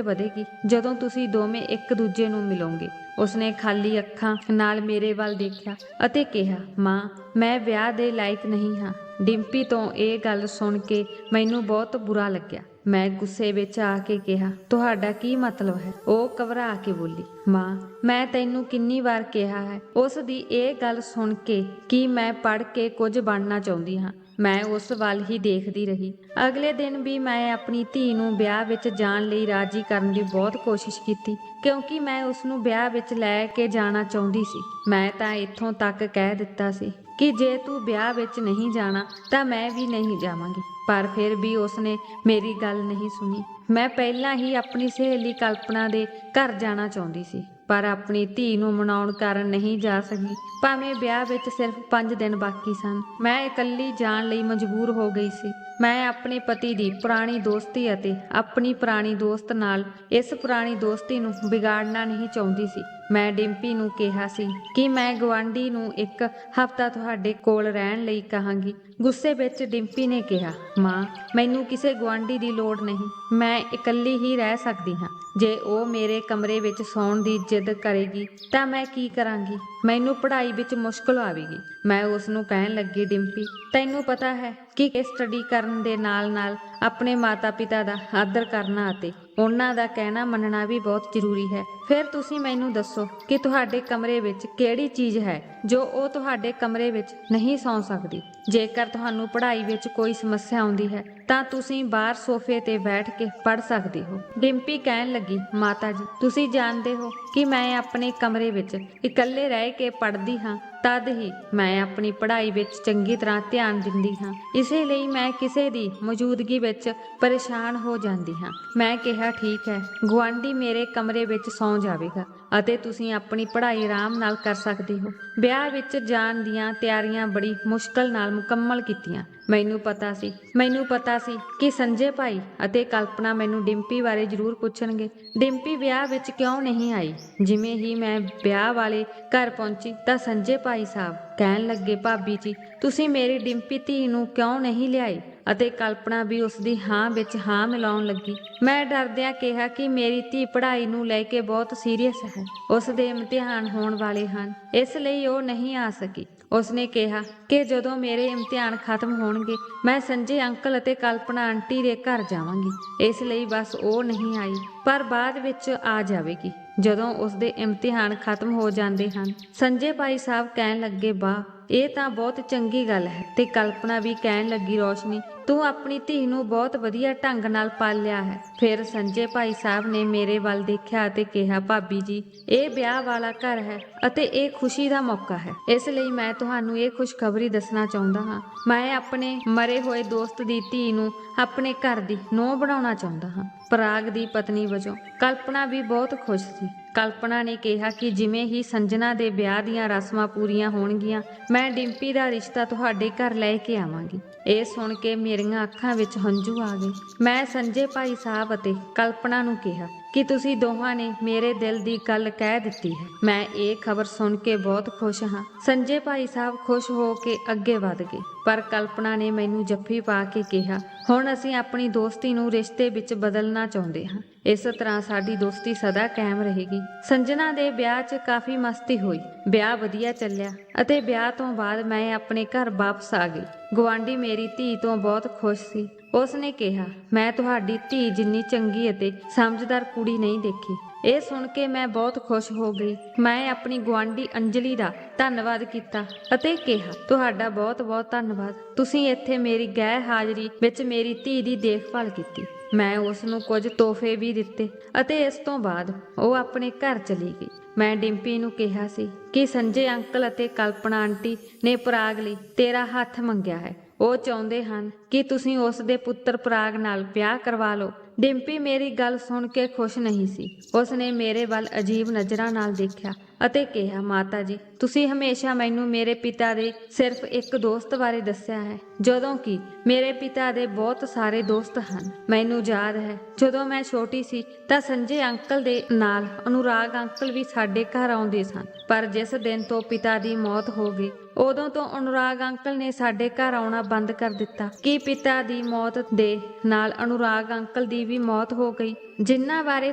ਵਧੇਗੀ ਜਦੋਂ ਤੁਸੀਂ ਦੋਵੇਂ ਇੱਕ ਦੂਜੇ ਨੂੰ ਮਿਲੋਗੇ। ਉਸਨੇ ਖਾਲੀ ਅੱਖਾਂ ਨਾਲ ਮੇਰੇ ਵੱਲ ਦੇਖਿਆ ਅਤੇ ਕਿਹਾ, ਮਾਂ, ਮੈਂ ਵਿਆਹ ਦੇ ਲਾਇਕ ਨਹੀਂ ਹਾਂ। ਡਿੰਪੀ ਤੋਂ ਇਹ ਗੱਲ ਸੁਣ ਕੇ ਮੈਨੂੰ ਬਹੁਤ ਬੁਰਾ ਲੱਗਿਆ। ਮੈਂ ਗੁੱਸੇ ਵਿੱਚ ਆ ਕੇ ਕਿਹਾ, ਤੁਹਾਡਾ ਕੀ ਮਤਲਬ ਹੈ? ਉਹ ਘਬਰਾ ਕੇ ਬੋਲੀ, ਮਾਂ, ਮੈਂ ਤੈਨੂੰ ਕਿੰਨੀ ਵਾਰ ਕਿਹਾ ਹੈ। ਉਸ ਦੀ ਇਹ ਗੱਲ ਸੁਣ ਕੇ ਕਿ ਮੈਂ ਪੜ੍ਹ ਕੇ ਕੁਝ ਬਣਨਾ ਚਾਹੁੰਦੀ ਹਾਂ। ਮੈਂ ਉਸ ਵੱਲ ਹੀ ਦੇਖਦੀ ਰਹੀ। ਅਗਲੇ ਦਿਨ ਵੀ ਮੈਂ ਆਪਣੀ ਧੀ ਨੂੰ ਵਿਆਹ ਵਿੱਚ ਜਾਣ ਲਈ ਰਾਜ਼ੀ ਕਰਨ ਦੀ ਬਹੁਤ ਕੋਸ਼ਿਸ਼ ਕੀਤੀ ਕਿਉਂਕਿ ਮੈਂ ਉਸ ਨੂੰ ਵਿਆਹ ਵਿੱਚ ਲੈ ਕੇ ਜਾਣਾ ਚਾਹੁੰਦੀ ਸੀ। ਮੈਂ ਤਾਂ ਇੱਥੋਂ ਤੱਕ ਕਹਿ ਦਿੱਤਾ ਸੀ ਕਿ ਜੇ ਤੂੰ ਵਿਆਹ ਵਿੱਚ ਨਹੀਂ ਜਾਣਾ ਤਾਂ ਮੈਂ ਵੀ ਨਹੀਂ ਜਾਵਾਂਗੀ। ਪਰ ਫਿਰ ਵੀ ਉਸਨੇ ਮੇਰੀ ਗੱਲ ਨਹੀਂ ਸੁਣੀ। ਮੈਂ ਪਹਿਲਾਂ ਹੀ ਆਪਣੀ ਸਹੇਲੀ ਕਲਪਨਾ ਦੇ ਘਰ ਜਾਣਾ ਚਾਹੁੰਦੀ ਸੀ ਪਰ ਆਪਣੀ ਧੀ ਨੂੰ ਮਨਾਉਣ ਕਾਰਨ ਨਹੀਂ ਜਾ ਸਕੀ। ਭਾਵੇਂ ਵਿਆਹ ਵਿੱਚ ਸਿਰਫ 5 ਦਿਨ ਬਾਕੀ ਸਨ, ਮੈਂ ਇਕੱਲੀ ਜਾਣ ਲਈ ਮਜਬੂਰ ਹੋ ਗਈ ਸੀ। ਮੈਂ ਆਪਣੇ ਪਤੀ ਦੀ ਪੁਰਾਣੀ ਦੋਸਤੀ ਅਤੇ ਆਪਣੀ ਪੁਰਾਣੀ ਦੋਸਤ ਨਾਲ ਇਸ ਪੁਰਾਣੀ ਦੋਸਤੀ ਨੂੰ ਵਿਗਾੜਨਾ ਨਹੀਂ ਚਾਹੁੰਦੀ ਸੀ। ਮੈਂ ਡਿੰਪੀ ਨੂੰ ਕਿਹਾ ਸੀ ਕਿ ਮੈਂ ਗੁਆਂਢੀ ਨੂੰ 1 ਹਫ਼ਤਾ ਤੁਹਾਡੇ ਕੋਲ ਰਹਿਣ ਲਈ ਕਹਾਂਗੀ। ਗੁੱਸੇ ਵਿੱਚ ਡਿੰਪੀ ਨੇ ਕਿਹਾ, ਮਾਂ, ਮੈਨੂੰ ਕਿਸੇ ਗੁਆਂਢੀ ਦੀ ਲੋੜ ਨਹੀਂ। ਮੈਂ ਇਕੱਲੀ ਹੀ ਰਹਿ ਸਕਦੀ ਹਾਂ। ਜੇ ਉਹ ਮੇਰੇ ਕਮਰੇ ਵਿੱਚ ਸੌਣ ਦੀ ਜਿੱਦ ਕਰੇਗੀ ਤਾਂ ਮੈਂ ਕੀ ਕਰਾਂਗੀ? ਮੈਨੂੰ ਪੜ੍ਹਾਈ ਵਿੱਚ ਮੁਸ਼ਕਲ ਆਵੇਗੀ। ਮੈਂ ਉਸ ਨੂੰ ਕਹਿਣ ਲੱਗੀ, ਡਿੰਪੀ, ਤੈਨੂੰ ਪਤਾ ਹੈ ਕਿ ਸਟੱਡੀ ਕਰਨ ਦੇ ਨਾਲ-ਨਾਲ ਆਪਣੇ ਮਾਤਾ-ਪਿਤਾ ਦਾ ਆਦਰ ਕਰਨਾ ਅਤੇ ਉਹਨਾਂ ਦਾ ਕਹਿਣਾ ਮੰਨਣਾ ਵੀ ਬਹੁਤ ਜ਼ਰੂਰੀ ਹੈ। ਫਿਰ ਤੁਸੀਂ ਮੈਨੂੰ ਦੱਸੋ ਕਿ ਤੁਹਾਡੇ ਕਮਰੇ ਵਿੱਚ ਕਿਹੜੀ ਚੀਜ਼ ਹੈ ਜੋ ਉਹ ਤੁਹਾਡੇ ਕਮਰੇ ਵਿੱਚ ਨਹੀਂ ਸੌਂ ਸਕਦੀ? ਜੇਕਰ ਤੁਹਾਨੂੰ ਪੜ੍ਹਾਈ ਵਿੱਚ ਕੋਈ ਸਮੱਸਿਆ ਆਉਂਦੀ ਹੈ ਤਾਂ ਤੁਸੀਂ ਬਾਹਰ ਸੋਫੇ ਤੇ ਬੈਠ ਕੇ ਪੜ੍ਹ ਸਕਦੇ ਹੋ। ਡਿੰਪੀ ਕਹਿਣ ਲੱਗੀ, ਮਾਤਾ ਜੀ, ਤੁਸੀਂ ਜਾਣਦੇ ਹੋ ਕਿ ਮੈਂ ਆਪਣੇ ਕਮਰੇ ਵਿੱਚ ਇਕੱਲੇ ਰਹਿ ਕੇ ਪੜ੍ਹਦੀ ਹਾਂ। ਤਦ ਹੀ ਮੈਂ ਆਪਣੀ ਪੜ੍ਹਾਈ ਵਿੱਚ ਚੰਗੀ ਤਰ੍ਹਾਂ ਧਿਆਨ ਦਿੰਦੀ ਹਾਂ। ਇਸੇ ਲਈ ਮੈਂ ਕਿਸੇ ਦੀ ਮੌਜੂਦਗੀ ਵਿੱਚ ਪਰੇਸ਼ਾਨ ਹੋ ਜਾਂਦੀ ਹਾਂ। ਮੈਂ ਕਿਹਾ, ਠੀਕ ਹੈ, ਗੁਆਂਢੀ ਮੇਰੇ ਕਮਰੇ ਵਿੱਚ ਸੌਂ ਜਾਵੇਗਾ ਅਤੇ ਤੁਸੀਂ ਆਪਣੀ ਪੜ੍ਹਾਈ ਆਰਾਮ ਨਾਲ ਕਰ ਸਕਦੇ ਹੋ। ਵਿਆਹ ਵਿੱਚ ਜਾਣ ਦੀਆਂ ਤਿਆਰੀਆਂ ਬੜੀ ਮੁਸ਼ਕਲ ਨਾਲ ਮੁਕੰਮਲ ਕੀਤੀਆਂ। ਮੈਨੂੰ ਪਤਾ ਸੀ ਕਿ ਸੰਜੇ ਭਾਈ ਅਤੇ ਕਲਪਨਾ ਮੈਨੂੰ ਡਿੰਪੀ ਬਾਰੇ ਜ਼ਰੂਰ ਪੁੱਛਣਗੇ। ਡਿੰਪੀ ਵਿਆਹ ਵਿੱਚ ਕਿਉਂ ਨਹੀਂ ਆਈ? ਜਿਵੇਂ ਹੀ ਮੈਂ ਵਿਆਹ ਵਾਲੇ ਘਰ ਪਹੁੰਚੀ ਤਾਂ ਸੰਜੇ ਭਾਈ ਸਾਹਿਬ ਕਹਿਣ ਲੱਗੇ, ਭਾਬੀ ਜੀ, ਤੁਸੀਂ ਮੇਰੀ ਡਿੰਪੀ ਧੀ ਨੂੰ ਕਿਉਂ ਨਹੀਂ ਲਿਆਏ? ਅਤੇ ਕਲਪਨਾ ਵੀ ਉਸ ਦੀ ਹਾਂ ਵਿੱਚ ਹਾਂ ਮਿਲਾਉਣ ਲੱਗੀ। ਮੈਂ ਡਰਦਿਆਂ ਕਿਹਾ ਕਿ ਮੇਰੀ ਧੀ ਪੜ੍ਹਾਈ ਨੂੰ ਲੈ ਕੇ ਬਹੁਤ ਸੀਰੀਅਸ ਹੈ। ਉਸ ਦੇ ਇਮਤਿਹਾਨ ਹੋਣ ਵਾਲੇ ਹਨ, ਇਸ ਲਈ ਉਹ ਨਹੀਂ ਆ ਸਕੀ। ਉਸਨੇ ਕਿਹਾ ਕਿ ਜਦੋਂ ਮੇਰੇ ਇਮਤਿਹਾਨ ਖਤਮ ਹੋਣਗੇ ਮੈਂ ਸੰਜੇ ਅੰਕਲ ਅਤੇ ਕਲਪਨਾ ਆਂਟੀ ਦੇ ਘਰ ਜਾਵਾਂਗੀ। ਇਸ ਲਈ ਬਸ ਉਹ ਨਹੀਂ ਆਈ, ਪਰ ਬਾਅਦ ਵਿੱਚ ਆ ਜਾਵੇਗੀ ਜਦੋਂ ਉਸਦੇ ਇਮਤਿਹਾਨ ਖਤਮ ਹੋ ਜਾਂਦੇ ਹਨ। ਸੰਜੇ ਭਾਈ ਸਾਹਿਬ ਕਹਿਣ ਲੱਗੇ, ਵਾਹ, ਇਹ ਤਾਂ ਬਹੁਤ ਚੰਗੀ ਗੱਲ ਹੈ। ਤੇ ਕਲਪਨਾ ਵੀ ਕਹਿਣ ਲੱਗੀ, ਰੋਸ਼ਨੀ, ਤੂੰ ਆਪਣੀ ਧੀ ਨੂੰ ਬਹੁਤ ਵਧੀਆ ਢੰਗ ਨਾਲ ਪਾਲਿਆ ਹੈ। ਫਿਰ ਸੰਜੇ ਭਾਈ ਸਾਹਿਬ ਨੇ ਮੇਰੇ ਵੱਲ ਦੇਖਿਆ ਅਤੇ ਕਿਹਾ, ਭਾਬੀ ਜੀ, ਇਹ ਵਿਆਹ ਵਾਲਾ ਘਰ ਹੈ ਅਤੇ ਇਹ ਖੁਸ਼ੀ ਦਾ ਮੌਕਾ ਹੈ। ਇਸ ਲਈ ਮੈਂ ਤੁਹਾਨੂੰ ਇਹ ਖੁਸ਼ਖਬਰੀ ਦੱਸਣਾ ਚਾਹੁੰਦਾ ਹਾਂ। ਮੈਂ ਆਪਣੇ ਮਰੇ ਹੋਏ ਦੋਸਤ ਦੀ ਧੀ ਨੂੰ ਆਪਣੇ ਘਰ ਦੀ ਨੂੰਹ ਬਣਾਉਣਾ ਚਾਹੁੰਦਾ ਹਾਂ, ਪਰਾਗ ਦੀ ਪਤਨੀ ਵਜੋਂ। ਕਲਪਨਾ ਵੀ ਬਹੁਤ ਖੁਸ਼ ਸੀ। ਕਲਪਨਾ ਨੇ ਕਿਹਾ ਕਿ ਜਿਵੇਂ ਹੀ ਸੰਜਨਾ ਦੇ ਵਿਆਹ ਦੀਆਂ ਰਸਮਾਂ ਪੂਰੀਆਂ ਹੋਣਗੀਆਂ ਮੈਂ ਡਿੰਪੀ ਦਾ ਰਿਸ਼ਤਾ ਤੁਹਾਡੇ ਘਰ ਲੈ ਕੇ ਆਵਾਂਗੀ। ਇਹ ਸੁਣ ਕੇ ਮੇਰੀਆਂ ਅੱਖਾਂ ਵਿੱਚ ਹੰਝੂ ਆ ਗਏ। ਮੈਂ ਸੰਜੇ ਭਾਈ ਸਾਹਿਬ ਅਤੇ ਕਲਪਨਾ ਨੂੰ ਕਿਹਾ ਕਿ ਤੁਸੀਂ ਦੋਹਾਂ ਨੇ ਮੇਰੇ ਦਿਲ ਦੀ ਗੱਲ ਕਹਿ ਦਿੱਤੀ ਹੈ। ਮੈਂ ਇਹ ਖਬਰ ਸੁਣ ਕੇ ਬਹੁਤ ਖੁਸ਼ ਹਾਂ। ਸੰਜੇ ਭਾਈ ਸਾਹਿਬ ਖੁਸ਼ ਹੋ ਕੇ ਅੱਗੇ ਵਧ ਗਏ, ਪਰ ਕਲਪਨਾ ਨੇ ਮੈਨੂੰ ਜੱਫੀ ਪਾ ਕੇ ਕਿਹਾ, ਹੁਣ ਅਸੀਂ ਆਪਣੀ ਦੋਸਤੀ ਨੂੰ ਰਿਸ਼ਤੇ ਵਿੱਚ ਬਦਲਣਾ ਚਾਹੁੰਦੇ ਹਾਂ। ਇਸ ਤਰ੍ਹਾਂ ਸਾਡੀ ਦੋਸਤੀ ਸਦਾ ਕਾਇਮ ਰਹੇਗੀ। ਸੰਜਨਾ ਦੇ ਵਿਆਹ 'ਚ ਕਾਫੀ ਮਸਤੀ ਹੋਈ। ਵਿਆਹ ਵਧੀਆ ਚੱਲਿਆ ਅਤੇ ਵਿਆਹ ਤੋਂ ਬਾਅਦ ਮੈਂ ਆਪਣੇ ਘਰ ਵਾਪਸ ਆ ਗਈ। ਗੁਆਂਢੀ ਮੇਰੀ ਧੀ ਤੋਂ ਬਹੁਤ ਖੁਸ਼ ਸੀ। ਉਸਨੇ ਕਿਹਾ, ਮੈਂ ਤੁਹਾਡੀ ਧੀ ਜਿੰਨੀ ਚੰਗੀ ਅਤੇ ਸਮਝਦਾਰ ਕੁੜੀ ਨਹੀਂ ਦੇਖੀ। ਇਹ ਸੁਣ ਕੇ ਮੈਂ ਬਹੁਤ ਖੁਸ਼ ਹੋ ਗਈ। ਮੈਂ ਆਪਣੀ ਗੁਆਂਢੀ ਅੰਜਲੀ ਦਾ ਧੰਨਵਾਦ ਕੀਤਾ ਅਤੇ ਕਿਹਾ, ਤੁਹਾਡਾ ਬਹੁਤ ਬਹੁਤ ਧੰਨਵਾਦ। ਤੁਸੀਂ ਇੱਥੇ ਮੇਰੀ ਗੈਰ ਹਾਜ਼ਰੀ ਵਿੱਚ ਮੇਰੀ ਧੀ ਦੀ ਦੇਖਭਾਲ ਕੀਤੀ। ਮੈਂ ਉਸ ਨੂੰ ਕੁਝ ਤੋਹਫੇ ਵੀ ਦਿੱਤੇ ਅਤੇ ਇਸ ਤੋਂ ਬਾਅਦ ਉਹ ਆਪਣੇ ਘਰ ਚਲੀ ਗਈ। ਮੈਂ ਡਿੰਪੀ ਨੂੰ ਕਿਹਾ ਸੀ ਕਿ ਸੰਜੇ ਅੰਕਲ ਅਤੇ ਕਲਪਨਾ ਆਂਟੀ ਨੇ ਪਰਾਗ ਲਈ ਤੇਰਾ ਹੱਥ ਮੰਗਿਆ ਹੈ। ਉਹ ਚਾਹੁੰਦੇ ਹਨ ਕਿ ਤੁਸੀਂ ਉਸ ਦੇ ਪੁੱਤਰ ਪਰਾਗ ਨਾਲ ਵਿਆਹ ਕਰਵਾ ਲਓ। ਡਿੰਪੀ ਮੇਰੀ ਗੱਲ ਸੁਣ ਕੇ ਖੁਸ਼ ਨਹੀਂ ਸੀ। ਉਸਨੇ ਮੇਰੇ ਵੱਲ ਅਜੀਬ ਨਜ਼ਰਾਂ ਨਾਲ ਦੇਖਿਆ ਅਤੇ ਕਿਹਾ, ਮਾਤਾ ਜੀ, ਤੁਸੀਂ ਹਮੇਸ਼ਾ ਮੈਨੂੰ ਮੇਰੇ ਪਿਤਾ ਦੇ ਸਿਰਫ ਇੱਕ ਦੋਸਤ ਬਾਰੇ ਦੱਸਿਆ ਹੈ, ਜਦੋਂ ਕਿ ਮੇਰੇ ਪਿਤਾ ਦੇ ਬਹੁਤ ਸਾਰੇ ਦੋਸਤ ਹਨ। ਮੈਨੂੰ ਯਾਦ ਹੈ ਜਦੋਂ ਮੈਂ ਛੋਟੀ ਸੀ ਤਾਂ ਸੰਜੇ ਅੰਕਲ ਦੇ ਨਾਲ ਅਨੁਰਾਗ ਅੰਕਲ ਵੀ ਸਾਡੇ ਘਰ ਆਉਂਦੇ ਸਨ, ਪਰ ਜਿਸ ਦਿਨ ਤੋਂ ਪਿਤਾ ਦੀ ਮੌਤ ਹੋ ਗਈ ਉਦੋਂ ਤੋਂ ਅਨੁਰਾਗ ਅੰਕਲ ਨੇ ਸਾਡੇ ਘਰ ਆਉਣਾ ਬੰਦ ਕਰ ਦਿੱਤਾ। ਕਿ ਪਿਤਾ ਦੀ ਮੌਤ ਦੇ ਨਾਲ ਅਨੁਰਾਗ ਅੰਕਲ ਦੀ ਵੀ ਮੌਤ ਹੋ ਗਈ, ਜਿਨ੍ਹਾਂ ਬਾਰੇ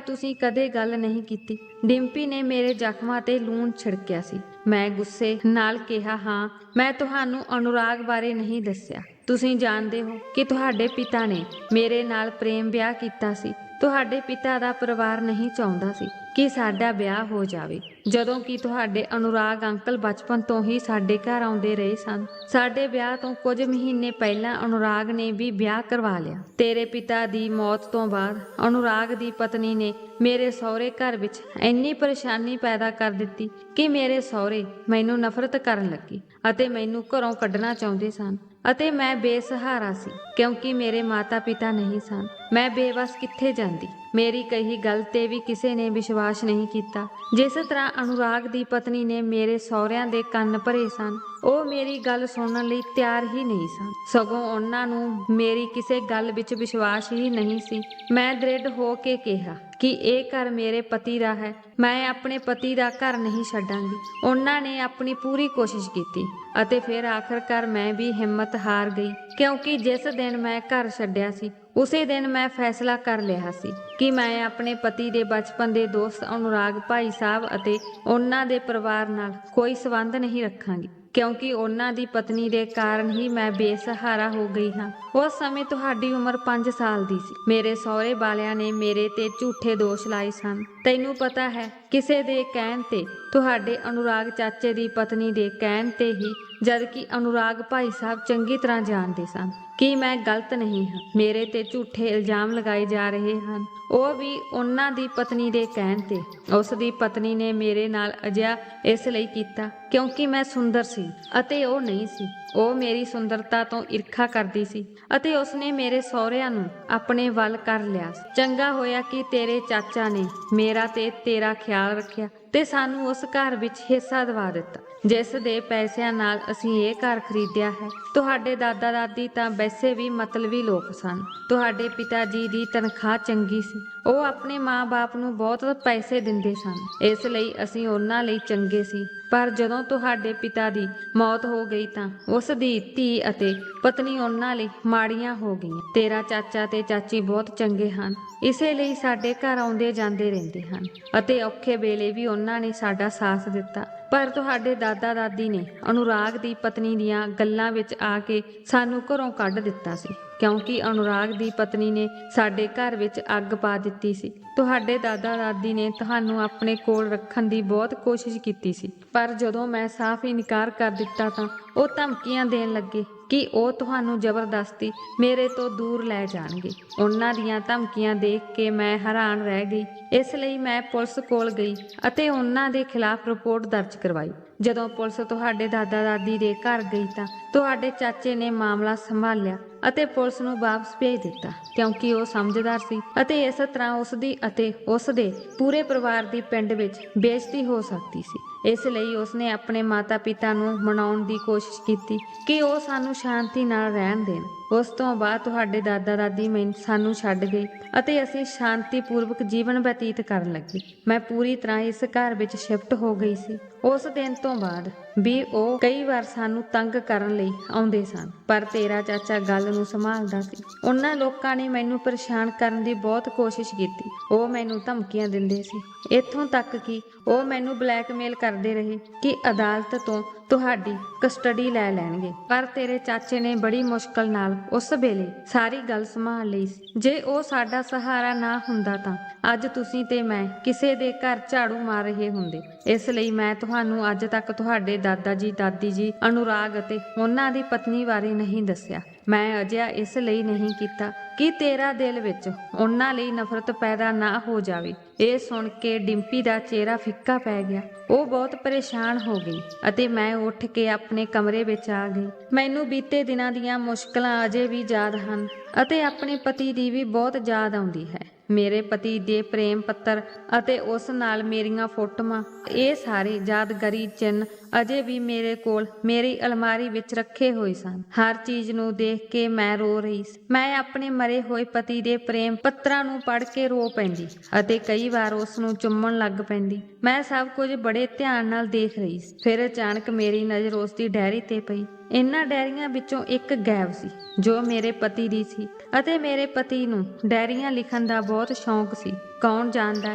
ਤੁਸੀਂ ਕਦੇ ਗੱਲ ਨਹੀਂ ਕੀਤੀ। ਡਿੰਪੀ ਨੇ ਮੇਰੇ ਜ਼ਖਮਾਂ ਤੇ ਲੂਣ ਛਿੜਕਿਆ ਸੀ। ਮੈਂ ਗੁੱਸੇ ਨਾਲ ਕਿਹਾ, ਹਾਂ, ਮੈਂ ਤੁਹਾਨੂੰ ਅਨੁਰਾਗ ਬਾਰੇ ਨਹੀਂ ਦੱਸਿਆ। ਤੁਸੀਂ ਜਾਣਦੇ ਹੋ ਕਿ ਤੁਹਾਡੇ ਪਿਤਾ ਨੇ ਮੇਰੇ ਨਾਲ ਪ੍ਰੇਮ ਵਿਆਹ ਕੀਤਾ ਸੀ। ਤੁਹਾਡੇ ਪਿਤਾ ਦਾ ਪਰਿਵਾਰ ਨਹੀਂ ਚਾਹੁੰਦਾ ਸੀ ਕਿ ਸਾਡਾ ਵਿਆਹ ਹੋ ਜਾਵੇ, ਜਦੋਂ ਕਿ ਤੁਹਾਡੇ ਅਨੁਰਾਗ ਅੰਕਲ ਬਚਪਨ ਤੋਂ ਹੀ ਸਾਡੇ ਘਰ ਆਉਂਦੇ ਰਹੇ ਸਨ। ਸਾਡੇ ਵਿਆਹ ਤੋਂ ਕੁਝ ਮਹੀਨੇ ਪਹਿਲਾਂ ਅਨੁਰਾਗ ਨੇ ਵੀ ਵਿਆਹ ਕਰਵਾ ਲਿਆ। ਤੇਰੇ ਪਿਤਾ ਦੀ ਮੌਤ ਤੋਂ ਬਾਅਦ ਅਨੁਰਾਗ ਦੀ ਪਤਨੀ ਨੇ ਮੇਰੇ ਸਹੁਰੇ ਘਰ ਵਿੱਚ ਇੰਨੀ ਪਰੇਸ਼ਾਨੀ ਪੈਦਾ ਕਰ ਦਿੱਤੀ ਕਿ ਮੇਰੇ ਸਹੁਰੇ ਮੈਨੂੰ ਨਫ਼ਰਤ ਕਰਨ ਲੱਗੇ ਅਤੇ ਮੈਨੂੰ ਘਰੋਂ ਕੱਢਣਾ ਚਾਹੁੰਦੇ ਸਨ ਅਤੇ ਮੈਂ ਬੇਸਹਾਰਾ ਸੀ ਕਿਉਂਕਿ ਮੇਰੇ ਮਾਤਾ ਪਿਤਾ ਨਹੀਂ ਸਨ। ਮੈਂ ਬੇਵਸ ਕਿੱਥੇ ਜਾਂਦੀ। ਮੇਰੀ ਕਹੀ ਗੱਲ ਤੇ ਵੀ ਕਿਸੇ ਨੇ ਵਿਸ਼ਵਾਸ ਨਹੀਂ ਕੀਤਾ। ਜਿਸ ਤਰ੍ਹਾਂ ਅਨੁਰਾਗ ਦੀ ਪਤਨੀ ਨੇ ਮੇਰੇ ਸਹੁਰਿਆਂ ਦੇ ਕੰਨ ਭਰੇ ਸਨ, ਉਹ ਮੇਰੀ ਗੱਲ ਸੁਣਨ ਲਈ ਤਿਆਰ ਹੀ ਨਹੀਂ ਸਨ, ਸਗੋਂ ਉਹਨਾਂ ਨੂੰ ਮੇਰੀ ਕਿਸੇ ਗੱਲ ਵਿੱਚ ਵਿਸ਼ਵਾਸ ਹੀ ਨਹੀਂ ਸੀ। ਮੈਂ ਦ੍ਰਿੜ ਹੋ ਕੇ ਕਿਹਾ ਕਿ ਇਹ ਘਰ ਮੇਰੇ ਪਤੀ ਦਾ ਹੈ, ਮੈਂ ਆਪਣੇ ਪਤੀ ਦਾ ਘਰ ਨਹੀਂ ਛੱਡਾਂਗੀ। ਉਹਨਾਂ ਨੇ ਆਪਣੀ ਪੂਰੀ ਕੋਸ਼ਿਸ਼ ਕੀਤੀ ਅਤੇ ਫਿਰ ਆਖਰਕਾਰ ਮੈਂ ਵੀ ਹਿੰਮਤ ਹਾਰ ਗਈ, ਕਿਉਂਕਿ ਜਿਸ ਦਿਨ ਮੈਂ ਘਰ ਛੱਡਿਆ ਸੀ ਉਸੇ ਦਿਨ ਮੈਂ ਫੈਸਲਾ ਕਰ ਲਿਆ ਸੀ ਕਿ ਮੈਂ ਆਪਣੇ ਪਤੀ ਦੇ ਬਚਪਨ ਦੇ ਦੋਸਤ ਅਨੁਰਾਗ ਭਾਈ ਸਾਹਿਬ ਅਤੇ ਉਹਨਾਂ ਦੇ ਪਰਿਵਾਰ ਨਾਲ ਕੋਈ ਸੰਬੰਧ ਨਹੀਂ ਰੱਖਾਂਗੀ, ਕਿਉਂਕਿ ਉਹਨਾਂ ਦੀ ਪਤਨੀ ਦੇ ਕਾਰਨ ਹੀ ਮੈਂ ਬੇਸਹਾਰਾ ਹੋ ਗਈ ਹਾਂ। ਉਸ ਸਮੇਂ ਤੁਹਾਡੀ ਉਮਰ 5 ਸਾਲ ਦੀ ਸੀ। ਮੇਰੇ ਸਹੁਰੇ ਵਾਲਿਆਂ ਨੇ ਮੇਰੇ ਤੇ ਝੂਠੇ ਦੋਸ਼ ਲਾਏ ਸਨ। ਤੈਨੂੰ ਪਤਾ ਹੈ, ਕਿਸੇ ਦੇ ਕਹਿਣ ਤੇ, ਤੁਹਾਡੇ ਅਨੁਰਾਗ ਚਾਚੇ ਦੀ ਪਤਨੀ ਦੇ ਕਹਿਣ ਤੇ ਹੀ, ਜਦਕਿ ਅਨੁਰਾਗ ਭਾਈ ਸਾਹਿਬ ਚੰਗੀ ਤਰ੍ਹਾਂ ਜਾਣਦੇ ਸਨ ਕਿ ਮੈਂ ਗਲਤ ਨਹੀਂ ਹਾਂ। ਮੇਰੇ ਤੇ ਝੂਠੇ ਇਲਜ਼ਾਮ ਲਗਾਏ ਜਾ ਰਹੇ ਹਨ, ਉਹ ਵੀ ਉਹਨਾਂ ਦੀ ਪਤਨੀ ਦੇ ਕਹਿਣ ਤੇ। ਉਸ ਦੀ ਪਤਨੀ ਨੇ ਮੇਰੇ ਨਾਲ ਅਜਿਹਾ ਇਸ ਲਈ ਕੀਤਾ ਕਿਉਂਕਿ ਮੈਂ ਸੁੰਦਰ ਸੀ ਅਤੇ ਉਹ ਨਹੀਂ ਸੀ। ਉਹ ਮੇਰੀ ਸੁੰਦਰਤਾ ਤੋਂ ਈਰਖਾ ਕਰਦੀ ਸੀ ਅਤੇ ਉਸਨੇ ਮੇਰੇ ਸਹੁਰਿਆਂ ਨੂੰ ਆਪਣੇ ਵੱਲ ਕਰ ਲਿਆ। ਚੰਗਾ ਹੋਇਆ ਕਿ ਤੇਰੇ ਚਾਚਾ ਨੇ ਮੇਰਾ ਤੇ ਤੇਰਾ ਖਿਆਲ ਰੱਖਿਆ ਤੇ ਸਾਨੂੰ ਉਸ ਘਰ ਵਿੱਚ ਹਿੱਸਾ ਦਿਵਾ ਦਿੱਤਾ, ਜਿਸ ਦੇ ਪੈਸਿਆਂ ਨਾਲ ਅਸੀਂ ਇਹ ਘਰ ਖਰੀਦਿਆ ਹੈ। ਤੁਹਾਡੇ ਦਾਦਾ ਦਾਦੀ ਤਾਂ ਵੈਸੇ ਵੀ ਮਤਲਬੀ ਲੋਕ ਸਨ। ਤੁਹਾਡੇ ਪਿਤਾ ਜੀ ਦੀ ਤਨਖਾਹ ਚੰਗੀ ਸੀ। ਉਹ ਆਪਣੇ ਮਾਂ-ਬਾਪ ਨੂੰ ਬਹੁਤ ਪੈਸੇ ਦਿੰਦੇ ਸਨ, ਇਸ ਲਈ ਅਸੀਂ ਉਹਨਾਂ ਲਈ ਚੰਗੇ ਸੀ। ਪਰ ਜਦੋਂ ਤੁਹਾਡੇ ਪਿਤਾ ਦੀ ਮੌਤ ਹੋ ਗਈ ਤਾਂ ਉਸ ਦੀ ਧੀ ਅਤੇ ਪਤਨੀ ਉਹਨਾਂ ਲਈ ਮਾੜੀਆਂ ਹੋ ਗਈਆਂ। ਤੇਰਾ ਚਾਚਾ ਤੇ ਚਾਚੀ ਬਹੁਤ ਚੰਗੇ ਹਨ, ਇਸੇ ਲਈ ਸਾਡੇ ਘਰ ਆਉਂਦੇ ਜਾਂਦੇ ਰਹਿੰਦੇ ਹਨ ਅਤੇ ਔਖੇ ਵੇਲੇ ਵੀ ਉਹਨਾਂ ਨੇ ਸਾਡਾ ਸਾਥ ਦਿੱਤਾ। ਪਰ ਤੁਹਾਡੇ ਦਾਦਾ ਦਾਦੀ ਨੇ ਅਨੁਰਾਗ ਦੀ ਪਤਨੀ ਦੀਆਂ ਗੱਲਾਂ ਵਿੱਚ ਆ ਕੇ ਸਾਨੂੰ ਘਰੋਂ ਕੱਢ ਦਿੱਤਾ ਸੀ, ਕਿਉਂਕਿ ਅਨੁਰਾਗ ਦੀ ਪਤਨੀ ਨੇ ਸਾਡੇ ਘਰ ਵਿੱਚ ਅੱਗ ਪਾ ਦਿੱਤੀ ਸੀ। ਤੁਹਾਡੇ ਦਾਦਾ ਦਾਦੀ ਨੇ ਤੁਹਾਨੂੰ ਆਪਣੇ ਕੋਲ ਰੱਖਣ ਦੀ ਬਹੁਤ ਕੋਸ਼ਿਸ਼ ਕੀਤੀ ਸੀ, ਪਰ ਜਦੋਂ ਮੈਂ ਸਾਫ਼ ਇਨਕਾਰ ਕਰ ਦਿੱਤਾ ਤਾਂ ਉਹ ਧਮਕੀਆਂ ਦੇਣ ਲੱਗੇ ਕਿ ਉਹ ਤੁਹਾਨੂੰ ਜ਼ਬਰਦਸਤੀ ਮੇਰੇ ਤੋਂ ਦੂਰ ਲੈ ਜਾਣਗੇ। ਉਹਨਾਂ ਦੀਆਂ ਧਮਕੀਆਂ ਦੇਖ ਕੇ ਮੈਂ ਹੈਰਾਨ ਰਹਿ ਗਈ। ਇਸ ਲਈ ਮੈਂ ਪੁਲਿਸ ਕੋਲ ਗਈ ਅਤੇ ਉਹਨਾਂ ਦੇ ਖਿਲਾਫ ਰਿਪੋਰਟ ਦਰਜ ਕਰਵਾਈ। ਜਦੋਂ ਪੁਲਿਸ ਤੁਹਾਡੇ ਦਾਦਾ ਦਾਦੀ ਦੇ ਘਰ ਗਈ ਤਾਂ ਤੁਹਾਡੇ ਚਾਚੇ ਨੇ ਮਾਮਲਾ ਸੰਭਾਲਿਆ ਅਤੇ ਪੁਲਿਸ ਨੂੰ ਵਾਪਸ ਭੇਜ ਦਿੱਤਾ, ਕਿਉਂਕਿ ਉਹ ਸਮਝਦਾਰ ਸੀ ਅਤੇ ਇਸ ਤਰ੍ਹਾਂ ਉਸਦੀ ਅਤੇ ਉਸਦੇ ਪੂਰੇ ਪਰਿਵਾਰ ਦੀ ਪਿੰਡ ਵਿੱਚ ਬੇਇੱਜ਼ਤੀ ਹੋ ਸਕਦੀ ਸੀ। ਇਸ ਲਈ ਉਸਨੇ ਆਪਣੇ ਮਾਤਾ ਪਿਤਾ ਨੂੰ ਮਨਾਉਣ ਦੀ ਕੋਸ਼ਿਸ਼ ਕੀਤੀ ਕਿ ਉਹ ਸਾਨੂੰ ਸ਼ਾਂਤੀ ਨਾਲ ਰਹਿਣ ਦੇਣ। ਉਸ ਤੋਂ ਬਾਅਦ ਤੁਹਾਡੇ ਦਾਦਾ ਦਾਦੀ ਸਾਨੂੰ ਛੱਡ ਗਏ ਅਤੇ ਅਸੀਂ ਸ਼ਾਂਤੀਪੂਰਵਕ ਜੀਵਨ ਬਤੀਤ ਕਰਨ ਲੱਗੇ। ਮੈਂ ਪੂਰੀ ਤਰ੍ਹਾਂ ਇਸ ਘਰ ਵਿੱਚ ਸ਼ਿਫਟ ਹੋ ਗਈ ਸੀ। ਉਸ ਦਿਨ ਤੋਂ ਬਾਅਦ ਵੀ ਉਹ ਕਈ ਵਾਰ ਸਾਨੂੰ ਤੰਗ ਕਰਨ ਲਈ ਆਉਂਦੇ ਸਨ, ਪਰ ਤੇਰਾ ਚਾਚਾ ਗੱਲ ਨੂੰ ਸੰਭਾਲਦਾ ਸੀ। ਉਹਨਾਂ ਲੋਕਾਂ ਨੇ ਮੈਨੂੰ ਪਰੇਸ਼ਾਨ ਕਰਨ ਦੀ ਬਹੁਤ ਕੋਸ਼ਿਸ਼ ਕੀਤੀ। ਉਹ ਮੈਨੂੰ ਧਮਕੀਆਂ ਦਿੰਦੇ ਸੀ, ਇੱਥੋਂ ਤੱਕ ਕਿ ਉਹ ਮੈਨੂੰ ਬਲੈਕਮੇਲ ਕਰਦੇ ਰਹੇ ਕਿ ਅਦਾਲਤ ਤੋਂ ਤੁਹਾਡੀ ਕਸਟਡੀ ਲੈ ਲੈਣਗੇ। ਪਰ ਤੇਰੇ ਚਾਚੇ ਨੇ ਬੜੀ ਮੁਸ਼ਕਲ ਨਾਲ ਉਸ ਵੇਲੇ ਸਾਰੀ ਗੱਲ ਸੰਭਾਲ ਲਈ ਸੀ। ਜੇ ਉਹ ਸਾਡਾ ਸਹਾਰਾ ਨਾ ਹੁੰਦਾ ਤਾਂ ਅੱਜ ਤੁਸੀਂ ਤੇ ਮੈਂ ਕਿਸੇ ਦੇ ਘਰ ਝਾੜੂ ਮਾਰ ਰਹੇ ਹੁੰਦੇ। ਇਸ ਲਈ ਮੈਂ ਤੁਹਾਨੂੰ ਅੱਜ ਤੱਕ ਤੁਹਾਡੇ ਦਾਦਾ ਜੀ, ਦਾਦੀ ਜੀ, ਅਨੁਰਾਗ ਅਤੇ ਉਹਨਾਂ ਦੀ ਪਤਨੀ ਬਾਰੇ ਨਹੀਂ ਦੱਸਿਆ। ਮੈਂ ਅਜਿਹਾ ਇਸ ਲਈ ਨਹੀਂ ਕੀਤਾ ਕਿ ਤੇਰਾ ਦਿਲ ਵਿੱਚ ਉਹਨਾਂ ਲਈ ਨਫ਼ਰਤ ਪੈਦਾ ਨਾ ਹੋ ਜਾਵੇ। ਇਹ ਸੁਣ ਕੇ ਡਿੰਪੀ ਦਾ ਚਿਹਰਾ ਫਿੱਕਾ ਪੈ ਗਿਆ। ਉਹ ਬਹੁਤ ਪਰੇਸ਼ਾਨ ਹੋ ਗਈ ਅਤੇ ਮੈਂ ਉੱਠ ਕੇ ਆਪਣੇ ਕਮਰੇ ਵਿੱਚ ਆ ਗਈ। ਮੈਨੂੰ ਬੀਤੇ ਦਿਨਾਂ ਦੀਆਂ ਮੁਸ਼ਕਲਾਂ ਅਜੇ ਵੀ ਯਾਦ ਹਨ ਅਤੇ ਆਪਣੇ ਪਤੀ ਦੀ ਵੀ ਬਹੁਤ ਯਾਦ ਆਉਂਦੀ ਹੈ। ਮੇਰੇ ਪਤੀ ਦੇ ਪ੍ਰੇਮ ਪੱਤਰ ਅਤੇ ਉਸ ਨਾਲ ਮੇਰੀਆਂ ਫੋਟੋਆਂ, ਇਹ ਸਾਰੇ ਯਾਦਗਾਰੀ ਚਿੰਨ੍ਹ ਅਜੇ ਵੀ ਮੇਰੇ ਕੋਲ ਮੇਰੀ ਅਲਮਾਰੀ ਵਿੱਚ ਰੱਖੇ ਹੋਏ ਸਨ। ਹਰ ਚੀਜ਼ ਨੂੰ ਦੇਖ ਕੇ ਮੈਂ ਰੋ ਰਹੀ ਸੀ। ਮੈਂ ਆਪਣੇ ਮਰੇ ਹੋਏ ਪਤੀ ਦੇ ਪ੍ਰੇਮ ਪੱਤਰਾਂ ਨੂੰ ਪੜ੍ਹ ਕੇ ਰੋ ਪੈਂਦੀ ਅਤੇ ਕਈ ਵਾਰ ਉਸ ਨੂੰ ਚੁੰਮਣ ਲੱਗ ਪੈਂਦੀ। ਮੈਂ ਸਭ ਕੁਝ ਬੜੇ ਧਿਆਨ ਨਾਲ ਦੇਖ ਰਹੀ ਸੀ। ਫਿਰ ਅਚਾਨਕ ਮੇਰੀ ਨਜ਼ਰ ਉਸ ਦੀ ਡਾਇਰੀ ਤੇ ਪਈ। ਇਹਨਾਂ ਡਾਇਰੀਆਂ ਵਿੱਚੋਂ ਇੱਕ ਗਾਇਬ ਸੀ ਜੋ ਮੇਰੇ ਪਤੀ ਦੀ ਸੀ ਅਤੇ ਮੇਰੇ ਪਤੀ ਨੂੰ ਡਾਇਰੀਆਂ ਲਿਖਣ ਦਾ ਬਹੁਤ ਸ਼ੌਂਕ ਸੀ। ਕੌਣ ਜਾਣਦਾ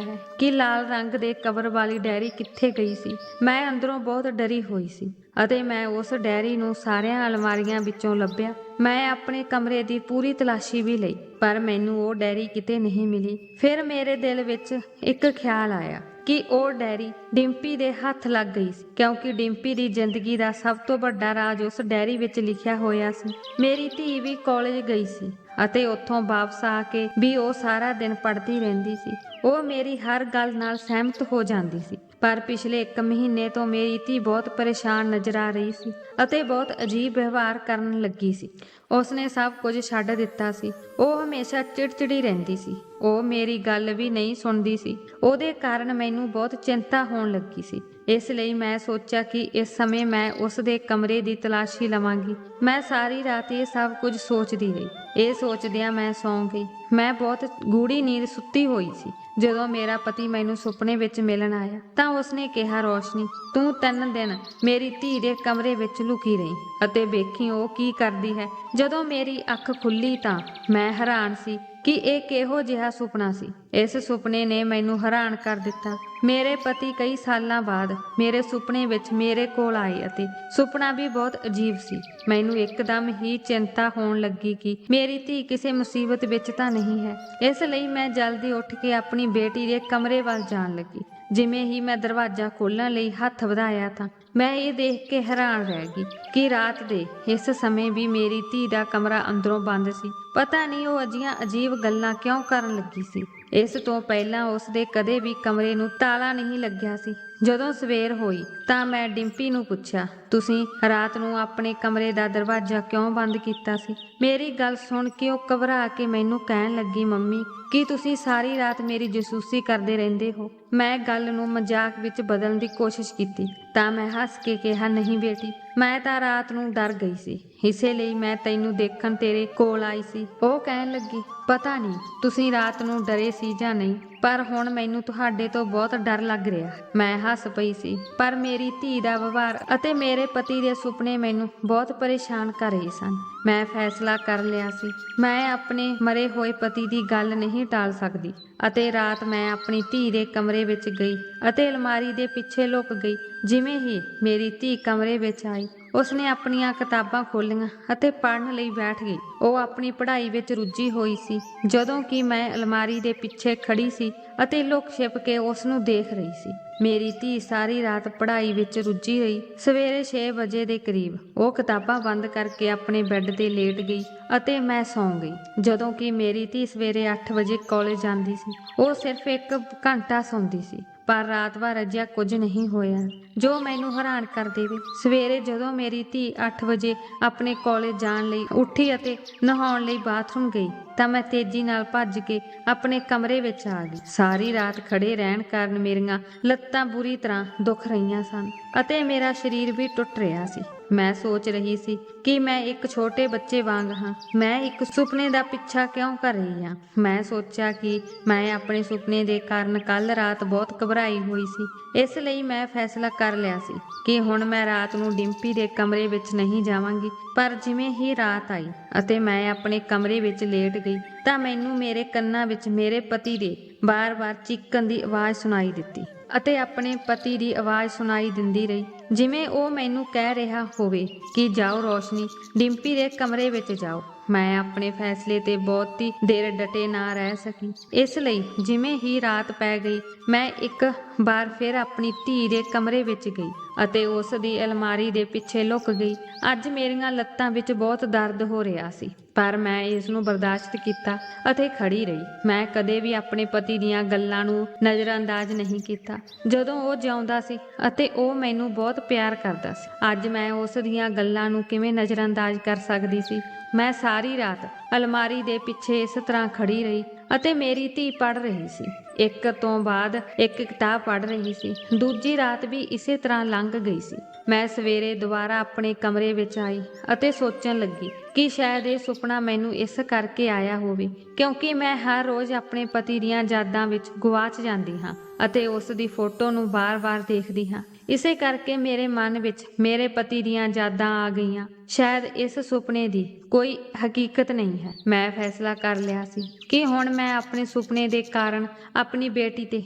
ਹੈ ਕਿ ਲਾਲ ਰੰਗ ਦੇ ਕਵਰ ਵਾਲੀ ਡਾਇਰੀ ਕਿੱਥੇ ਗਈ ਸੀ। ਮੈਂ ਅੰਦਰੋਂ ਬਹੁਤ ਡਰੀ ਹੋਈ ਸੀ ਅਤੇ ਮੈਂ ਉਸ ਡਾਇਰੀ ਨੂੰ ਸਾਰੀਆਂ ਅਲਮਾਰੀਆਂ ਵਿੱਚੋਂ ਲੱਭਿਆ। ਮੈਂ ਆਪਣੇ ਕਮਰੇ ਦੀ ਪੂਰੀ ਤਲਾਸ਼ੀ ਵੀ ਲਈ, ਪਰ ਮੈਨੂੰ ਉਹ ਡਾਇਰੀ ਕਿਤੇ ਨਹੀਂ ਮਿਲੀ। ਫਿਰ ਮੇਰੇ ਦਿਲ ਵਿੱਚ ਇੱਕ ਖਿਆਲ ਆਇਆ ਕਿ ਉਹ ਡਾਇਰੀ ਡਿੰਪੀ ਦੇ ਹੱਥ ਲੱਗ ਗਈ ਸੀ, ਕਿਉਂਕਿ ਡਿੰਪੀ ਦੀ ਜ਼ਿੰਦਗੀ ਦਾ ਸਭ ਤੋਂ ਵੱਡਾ ਰਾਜ਼ ਉਸ ਡਾਇਰੀ ਵਿੱਚ ਲਿਖਿਆ ਹੋਇਆ ਸੀ। ਮੇਰੀ ਧੀ ਵੀ ਕਾਲਜ ਗਈ ਸੀ ਅਤੇ ਉੱਥੋਂ ਵਾਪਸ ਆ ਕੇ ਵੀ ਉਹ ਸਾਰਾ ਦਿਨ ਪੜ੍ਹਦੀ ਰਹਿੰਦੀ ਸੀ। ਉਹ ਮੇਰੀ ਹਰ ਗੱਲ ਨਾਲ ਸਹਿਮਤ ਹੋ ਜਾਂਦੀ ਸੀ, ਪਰ ਪਿਛਲੇ 1 ਮਹੀਨੇ ਤੋਂ ਮੇਰੀ ਧੀ ਬਹੁਤ ਪਰੇਸ਼ਾਨ ਨਜ਼ਰ ਆ ਰਹੀ ਸੀ ਅਤੇ ਬਹੁਤ ਅਜੀਬ ਵਿਵਹਾਰ ਕਰਨ ਲੱਗੀ ਸੀ। ਉਸਨੇ ਸਭ ਕੁਝ ਛੱਡ ਦਿੱਤਾ ਸੀ। ਉਹ ਹਮੇਸ਼ਾ ਚਿੜਚਿੜੀ ਰਹਿੰਦੀ ਸੀ। ਉਹ ਮੇਰੀ ਗੱਲ ਵੀ ਨਹੀਂ ਸੁਣਦੀ ਸੀ। ਉਹਦੇ ਕਾਰਨ ਮੈਨੂੰ ਬਹੁਤ ਚਿੰਤਾ ਹੋਣ ਲੱਗੀ ਸੀ। ਇਸ ਲਈ ਮੈਂ ਸੋਚਿਆ ਕਿ ਇਸ ਸਮੇਂ ਮੈਂ ਉਸ ਦੇ ਕਮਰੇ ਦੀ ਤਲਾਸ਼ੀ ਲਵਾਂਗੀ। ਮੈਂ ਸਾਰੀ ਰਾਤ ਇਹ ਸਭ ਕੁਝ ਸੋਚਦੀ ਰਹੀ। ਇਹ ਸੋਚਦਿਆਂ ਮੈਂ ਸੌਂ ਗਈ। ਮੈਂ ਬਹੁਤ ਗੂੜੀ ਨੀਂਦ ਸੁੱਤੀ ਹੋਈ ਸੀ ਜਦੋਂ ਮੇਰਾ ਪਤੀ ਮੈਨੂੰ ਸੁਪਨੇ ਵਿੱਚ ਮਿਲਣ ਆਇਆ ਤਾਂ ਉਸਨੇ ਕਿਹਾ, ਰੋਸ਼ਨੀ, ਤੂੰ 3 ਦਿਨ ਮੇਰੀ ਧੀ ਦੇ ਕਮਰੇ ਵਿੱਚ ਲੁਕੀ ਰਹੀ ਅਤੇ ਵੇਖੀ ਉਹ ਕੀ ਕਰਦੀ ਹੈ। ਜਦੋਂ ਮੇਰੀ ਅੱਖ ਖੁੱਲੀ ਤਾਂ ਮੈਂ ਹੈਰਾਨ ਸੀ ਕਿ ਇਹ ਕਿਹੋ ਜਿਹਾ ਸੁਪਨਾ ਸੀ। ਇਸ ਸੁਪਨੇ ਨੇ ਮੈਨੂੰ ਹੈਰਾਨ ਕਰ ਦਿੱਤਾ। ਮੇਰੇ ਪਤੀ ਕਈ ਸਾਲਾਂ ਬਾਅਦ ਮੇਰੇ ਸੁਪਨੇ ਵਿੱਚ ਮੇਰੇ ਕੋਲ ਆਏ ਅਤੇ ਸੁਪਨਾ ਵੀ ਬਹੁਤ ਅਜੀਬ ਸੀ। ਮੈਨੂੰ ਇੱਕਦਮ ਹੀ ਚਿੰਤਾ ਹੋਣ ਲੱਗੀ ਕਿ ਮੇਰੀ ਧੀ ਕਿਸੇ ਮੁਸੀਬਤ ਵਿੱਚ ਤਾਂ ਨਹੀਂ ਹੈ। ਇਸ ਲਈ ਮੈਂ ਜਲਦੀ ਉੱਠ ਕੇ ਆਪਣੀ ਬੇਟੀ ਦੇ ਕਮਰੇ ਵੱਲ ਜਾਣ ਲੱਗੀ। ਜਿਵੇਂ ਹੀ ਮੈਂ ਦਰਵਾਜ਼ਾ ਖੋਲ੍ਹਣ ਲਈ ਹੱਥ ਵਧਾਇਆ ਤਾਂ ਮੈਂ ਇਹ ਦੇਖ ਕੇ ਹੈਰਾਨ ਰਹਿ ਗਈ ਕਿ ਰਾਤ ਦੇ ਇਸ ਸਮੇਂ ਵੀ ਮੇਰੀ ਧੀ ਦਾ ਕਮਰਾ ਅੰਦਰੋਂ ਬੰਦ ਸੀ। ਪਤਾ ਨਹੀਂ ਉਹ ਅਜਿਹੀਆਂ ਅਜੀਬ ਗੱਲਾਂ ਕਿਉਂ ਕਰਨ ਲੱਗੀ ਸੀ। ਇਸ ਤੋਂ ਪਹਿਲਾਂ ਉਸ ਦੇ ਕਦੇ ਵੀ ਕਮਰੇ ਨੂੰ ਤਾਲਾ ਨਹੀਂ ਲੱਗਿਆ ਸੀ। ਜਦੋਂ ਸਵੇਰ ਹੋਈ ਤਾਂ ਮੈਂ ਡਿੰਪੀ ਨੂੰ ਪੁੱਛਿਆ, ਤੁਸੀਂ ਰਾਤ ਨੂੰ ਆਪਣੇ ਕਮਰੇ ਦਾ ਦਰਵਾਜ਼ਾ ਕਿਉਂ ਬੰਦ ਕੀਤਾ ਸੀ? ਮੇਰੀ ਗੱਲ ਸੁਣ ਕੇ ਉਹ ਘਬਰਾ ਕੇ ਮੈਨੂੰ ਕਹਿਣ ਲੱਗੀ, ਮੰਮੀ, ਕੀ ਤੁਸੀਂ ਸਾਰੀ ਰਾਤ ਮੇਰੀ ਜਾਸੂਸੀ ਕਰਦੇ ਰਹਿੰਦੇ ਹੋ? ਮੈਂ ਗੱਲ ਨੂੰ ਮਜ਼ਾਕ ਵਿੱਚ ਬਦਲਣ ਦੀ ਕੋਸ਼ਿਸ਼ ਕੀਤੀ ਤਾਂ ਮੈਂ ਹੱਸ ਕੇ ਕਿਹਾ, ਨਹੀਂ ਬੇਟੀ, ਮੈਂ ਤਾਂ ਰਾਤ ਨੂੰ ਡਰ ਗਈ ਸੀ, ਇਸੇ ਲਈ ਮੈਂ ਤੈਨੂੰ ਦੇਖਣ ਤੇਰੇ ਕੋਲ ਆਈ ਸੀ। ਉਹ ਕਹਿਣ ਲੱਗੀ, ਪਤਾ ਨਹੀਂ ਤੁਸੀਂ ਰਾਤ ਨੂੰ ਡਰੇ ਸੀ ਜਾਂ ਨਹੀਂ, ਪਰ ਹੁਣ ਮੈਨੂੰ ਤੁਹਾਡੇ ਤੋਂ ਬਹੁਤ ਡਰ ਲੱਗ ਰਿਹਾ। ਮੈਂ ਹੱਸ ਪਈ ਸੀ, ਪਰ ਮੇਰੀ ਧੀ ਦਾ ਵਿਵਹਾਰ ਅਤੇ ਮੇਰੇ ਪਤੀ ਦੇ ਸੁਪਨੇ ਮੈਨੂੰ ਬਹੁਤ ਪਰੇਸ਼ਾਨ ਕਰ ਰਹੇ ਸਨ। ਮੈਂ ਫੈਸਲਾ ਕਰ ਲਿਆ ਸੀ, ਮੈਂ ਆਪਣੇ ਮਰੇ ਹੋਏ ਪਤੀ ਦੀ ਗੱਲ ਨਹੀਂ ਟਾਲ ਸਕਦੀ ਅਤੇ ਰਾਤ ਮੈਂ ਆਪਣੀ ਧੀ ਦੇ ਕਮਰੇ ਵਿੱਚ ਗਈ ਅਤੇ ਅਲਮਾਰੀ ਦੇ ਪਿੱਛੇ ਲੁਕ ਗਈ। ਜਿਵੇਂ ਹੀ ਮੇਰੀ ਧੀ ਕਮਰੇ ਵਿੱਚ ਆਈ, ਉਸਨੇ ਆਪਣੀਆਂ ਕਿਤਾਬਾਂ ਖੋਲ੍ਹੀਆਂ ਅਤੇ ਪੜ੍ਹਨ ਲਈ ਬੈਠ ਗਈ। ਉਹ ਆਪਣੀ ਪੜ੍ਹਾਈ ਵਿੱਚ ਰੁੱਝੀ ਹੋਈ ਸੀ, ਜਦੋਂ ਕਿ ਮੈਂ ਅਲਮਾਰੀ ਦੇ ਪਿੱਛੇ ਖੜੀ ਸੀ ਅਤੇ ਲੁਕ ਛਿਪ ਕੇ ਉਸ ਨੂੰ ਦੇਖ ਰਹੀ ਸੀ। ਮੇਰੀ ਧੀ ਸਾਰੀ ਰਾਤ ਪੜ੍ਹਾਈ ਵਿੱਚ ਰੁੱਝੀ ਰਹੀ। ਸਵੇਰੇ 6 ਵਜੇ ਦੇ ਕਰੀਬ ਉਹ ਕਿਤਾਬਾਂ ਬੰਦ ਕਰਕੇ ਆਪਣੇ ਬੈੱਡ ਤੇ ਲੇਟ ਗਈ ਅਤੇ ਮੈਂ ਸੌਂ ਗਈ। ਜਦੋਂ ਕਿ ਮੇਰੀ ਧੀ ਸਵੇਰੇ 8 ਵਜੇ ਕਾਲਜ ਜਾਂਦੀ ਸੀ। ਉਹ ਸਿਰਫ 1 ਘੰਟਾ ਸੌਂਦੀ ਸੀ, ਪਰ ਰਾਤ ਭਰ ਅਜਿਹਾ ਕੁਝ ਨਹੀਂ ਹੋਇਆ ਜੋ ਮੈਨੂੰ ਹੈਰਾਨ ਕਰ ਦੇਵੇ। ਸਵੇਰੇ ਜਦੋਂ ਮੇਰੀ ਧੀ 8 ਵਜੇ ਆਪਣੇ ਕਾਲਜ ਜਾਣ ਲਈ ਉੱਠੀ ਅਤੇ ਨਹਾਉਣ ਲਈ ਬਾਥਰੂਮ ਗਈ ਤਾਂ ਮੈਂ ਤੇਜ਼ੀ ਨਾਲ ਭੱਜ ਕੇ ਆਪਣੇ ਕਮਰੇ ਵਿੱਚ ਆ ਗਈ। ਸਾਰੀ ਰਾਤ ਖੜੇ ਰਹਿਣ ਕਾਰਨ ਮੇਰੀਆਂ ਲੱਤਾਂ ਬੁਰੀ ਤਰ੍ਹਾਂ ਦੁਖ ਰਹੀਆਂ ਸਨ ਅਤੇ ਮੇਰਾ ਸਰੀਰ ਵੀ ਟੁੱਟ ਰਿਹਾ ਸੀ। ਮੈਂ ਸੋਚ ਰਹੀ ਸੀ ਕਿ ਮੈਂ ਇੱਕ ਛੋਟੇ ਬੱਚੇ ਵਾਂਗ ਹਾਂ। ਮੈਂ ਇੱਕ ਸੁਪਨੇ ਦਾ ਪਿੱਛਾ ਕਿਉਂ ਕਰ ਰਹੀ ਹਾਂ? ਮੈਂ ਸੋਚਿਆ ਕਿ ਮੈਂ ਆਪਣੇ ਸੁਪਨੇ ਦੇ ਕਾਰਨ ਕੱਲ ਰਾਤ ਬਹੁਤ ਘਬਰਾਈ ਹੋਈ ਸੀ। ਇਸ ਲਈ ਮੈਂ ਫੈਸਲਾ ਕਰ ਲਿਆ ਸੀ ਕਿ ਹੁਣ ਮੈਂ ਰਾਤ ਨੂੰ ਡਿੰਪੀ ਦੇ ਕਮਰੇ ਵਿੱਚ ਨਹੀਂ ਜਾਵਾਂਗੀ। ਪਰ ਜਿਵੇਂ ਹੀ ਰਾਤ ਆਈ ਅਤੇ ਮੈਂ ਆਪਣੇ ਕਮਰੇ ਵਿੱਚ ਲੇਟ ਗਈ ਤਾਂ ਮੈਨੂੰ ਮੇਰੇ ਕੰਨਾਂ ਵਿੱਚ ਮੇਰੇ ਪਤੀ ਦੇ ਬਾਰ-ਬਾਰ ਚੀਕਣ ਦੀ ਆਵਾਜ਼ ਸੁਣਾਈ ਦਿੱਤੀ ਅਤੇ ਆਪਣੇ ਪਤੀ ਦੀ ਆਵਾਜ਼ ਸੁਣਾਈ ਦਿੰਦੀ ਰਹੀ, ਜਿਵੇਂ ਉਹ ਮੈਨੂੰ ਕਹਿ ਰਿਹਾ ਹੋਵੇ ਕਿ ਜਾਓ ਰੋਸ਼ਨੀ, ਡਿੰਪੀ ਦੇ ਕਮਰੇ ਵਿੱਚ ਜਾਓ। ਮੈਂ ਆਪਣੇ ਫੈਸਲੇ ਤੇ ਬਹੁਤੀ ਦੇਰ ਡਟੇ ਨਾ ਰਹਿ ਸਕੀ। ਇਸ ਲਈ ਜਿਵੇਂ ਹੀ ਰਾਤ ਪੈ ਗਈ ਮੈਂ ਇੱਕ ਵਾਰ ਫਿਰ ਆਪਣੀ ਧੀ ਦੇ ਕਮਰੇ ਵਿੱਚ ਗਈ ਅਤੇ ਉਸ ਦੀ ਅਲਮਾਰੀ ਦੇ ਪਿੱਛੇ ਲੁਕ ਗਈ। ਅੱਜ ਮੇਰੀਆਂ ਲੱਤਾਂ ਵਿੱਚ ਬਹੁਤ ਦਰਦ ਹੋ ਰਿਹਾ ਸੀ, ਪਰ ਮੈਂ ਇਸ ਨੂੰ ਬਰਦਾਸ਼ਤ ਕੀਤਾ ਅਤੇ ਖੜੀ ਰਹੀ। ਮੈਂ ਕਦੇ ਵੀ ਆਪਣੇ ਪਤੀ ਦੀਆਂ ਗੱਲਾਂ ਨੂੰ ਨਜ਼ਰਅੰਦਾਜ਼ ਨਹੀਂ ਕੀਤਾ ਜਦੋਂ ਉਹ ਜਿਉਂਦਾ ਸੀ ਅਤੇ ਉਹ ਮੈਨੂੰ ਬਹੁਤ ਪਿਆਰ ਕਰਦਾ ਸੀ। ਅੱਜ ਮੈਂ ਉਸ ਦੀਆਂ ਗੱਲਾਂ ਨੂੰ ਕਿਵੇਂ ਨਜ਼ਰਅੰਦਾਜ਼ ਕਰ ਸਕਦੀ ਸੀ? ਮੈਂ ਸਾਰੀ ਰਾਤ ਅਲਮਾਰੀ ਦੇ ਪਿੱਛੇ ਇਸ ਤਰ੍ਹਾਂ ਖੜੀ ਰਹੀ ਅਤੇ ਮੇਰੀ ਧੀ ਪੜ੍ਹ ਰਹੀ ਸੀ। ਇੱਕ ਤੋਂ ਬਾਅਦ ਇੱਕ ਕਿਤਾਬ ਪੜ੍ਹ ਰਹੀ ਸੀ। ਦੂਜੀ ਰਾਤ ਵੀ ਇਸੇ ਤਰ੍ਹਾਂ ਲੰਘ ਗਈ ਸੀ। ਮੈਂ ਸਵੇਰੇ ਦੁਬਾਰਾ ਆਪਣੇ ਕਮਰੇ ਵਿੱਚ ਆਈ ਅਤੇ ਸੋਚਣ ਲੱਗੀ ਕਿ ਸ਼ਾਇਦ ਇਹ ਸੁਪਨਾ ਮੈਨੂੰ ਇਸ ਕਰਕੇ ਆਇਆ ਹੋਵੇ ਕਿਉਂਕਿ ਮੈਂ ਹਰ ਰੋਜ਼ ਆਪਣੇ ਪਤੀ ਦੀਆਂ ਯਾਦਾਂ ਵਿੱਚ ਗੁਆਚ ਜਾਂਦੀ ਹਾਂ ਅਤੇ ਉਸ ਦੀ ਫੋਟੋ ਨੂੰ ਬਾਰ-ਬਾਰ ਦੇਖਦੀ ਹਾਂ। ਇਸੇ ਕਰਕੇ ਮੇਰੇ ਮਨ ਵਿੱਚ ਮੇਰੇ ਪਤੀ ਦੀਆਂ ਯਾਦਾਂ ਆ ਗਈਆਂ। ਸ਼ਾਇਦ ਇਸ ਸੁਪਨੇ ਦੀ ਕੋਈ ਹਕੀਕਤ ਨਹੀਂ ਹੈ। ਮੈਂ ਫੈਸਲਾ ਕਰ ਲਿਆ ਸੀ ਕਿ ਹੁਣ ਮੈਂ ਆਪਣੇ ਸੁਪਨੇ ਦੇ ਕਾਰਨ ਆਪਣੀ ਬੇਟੀ ਤੇ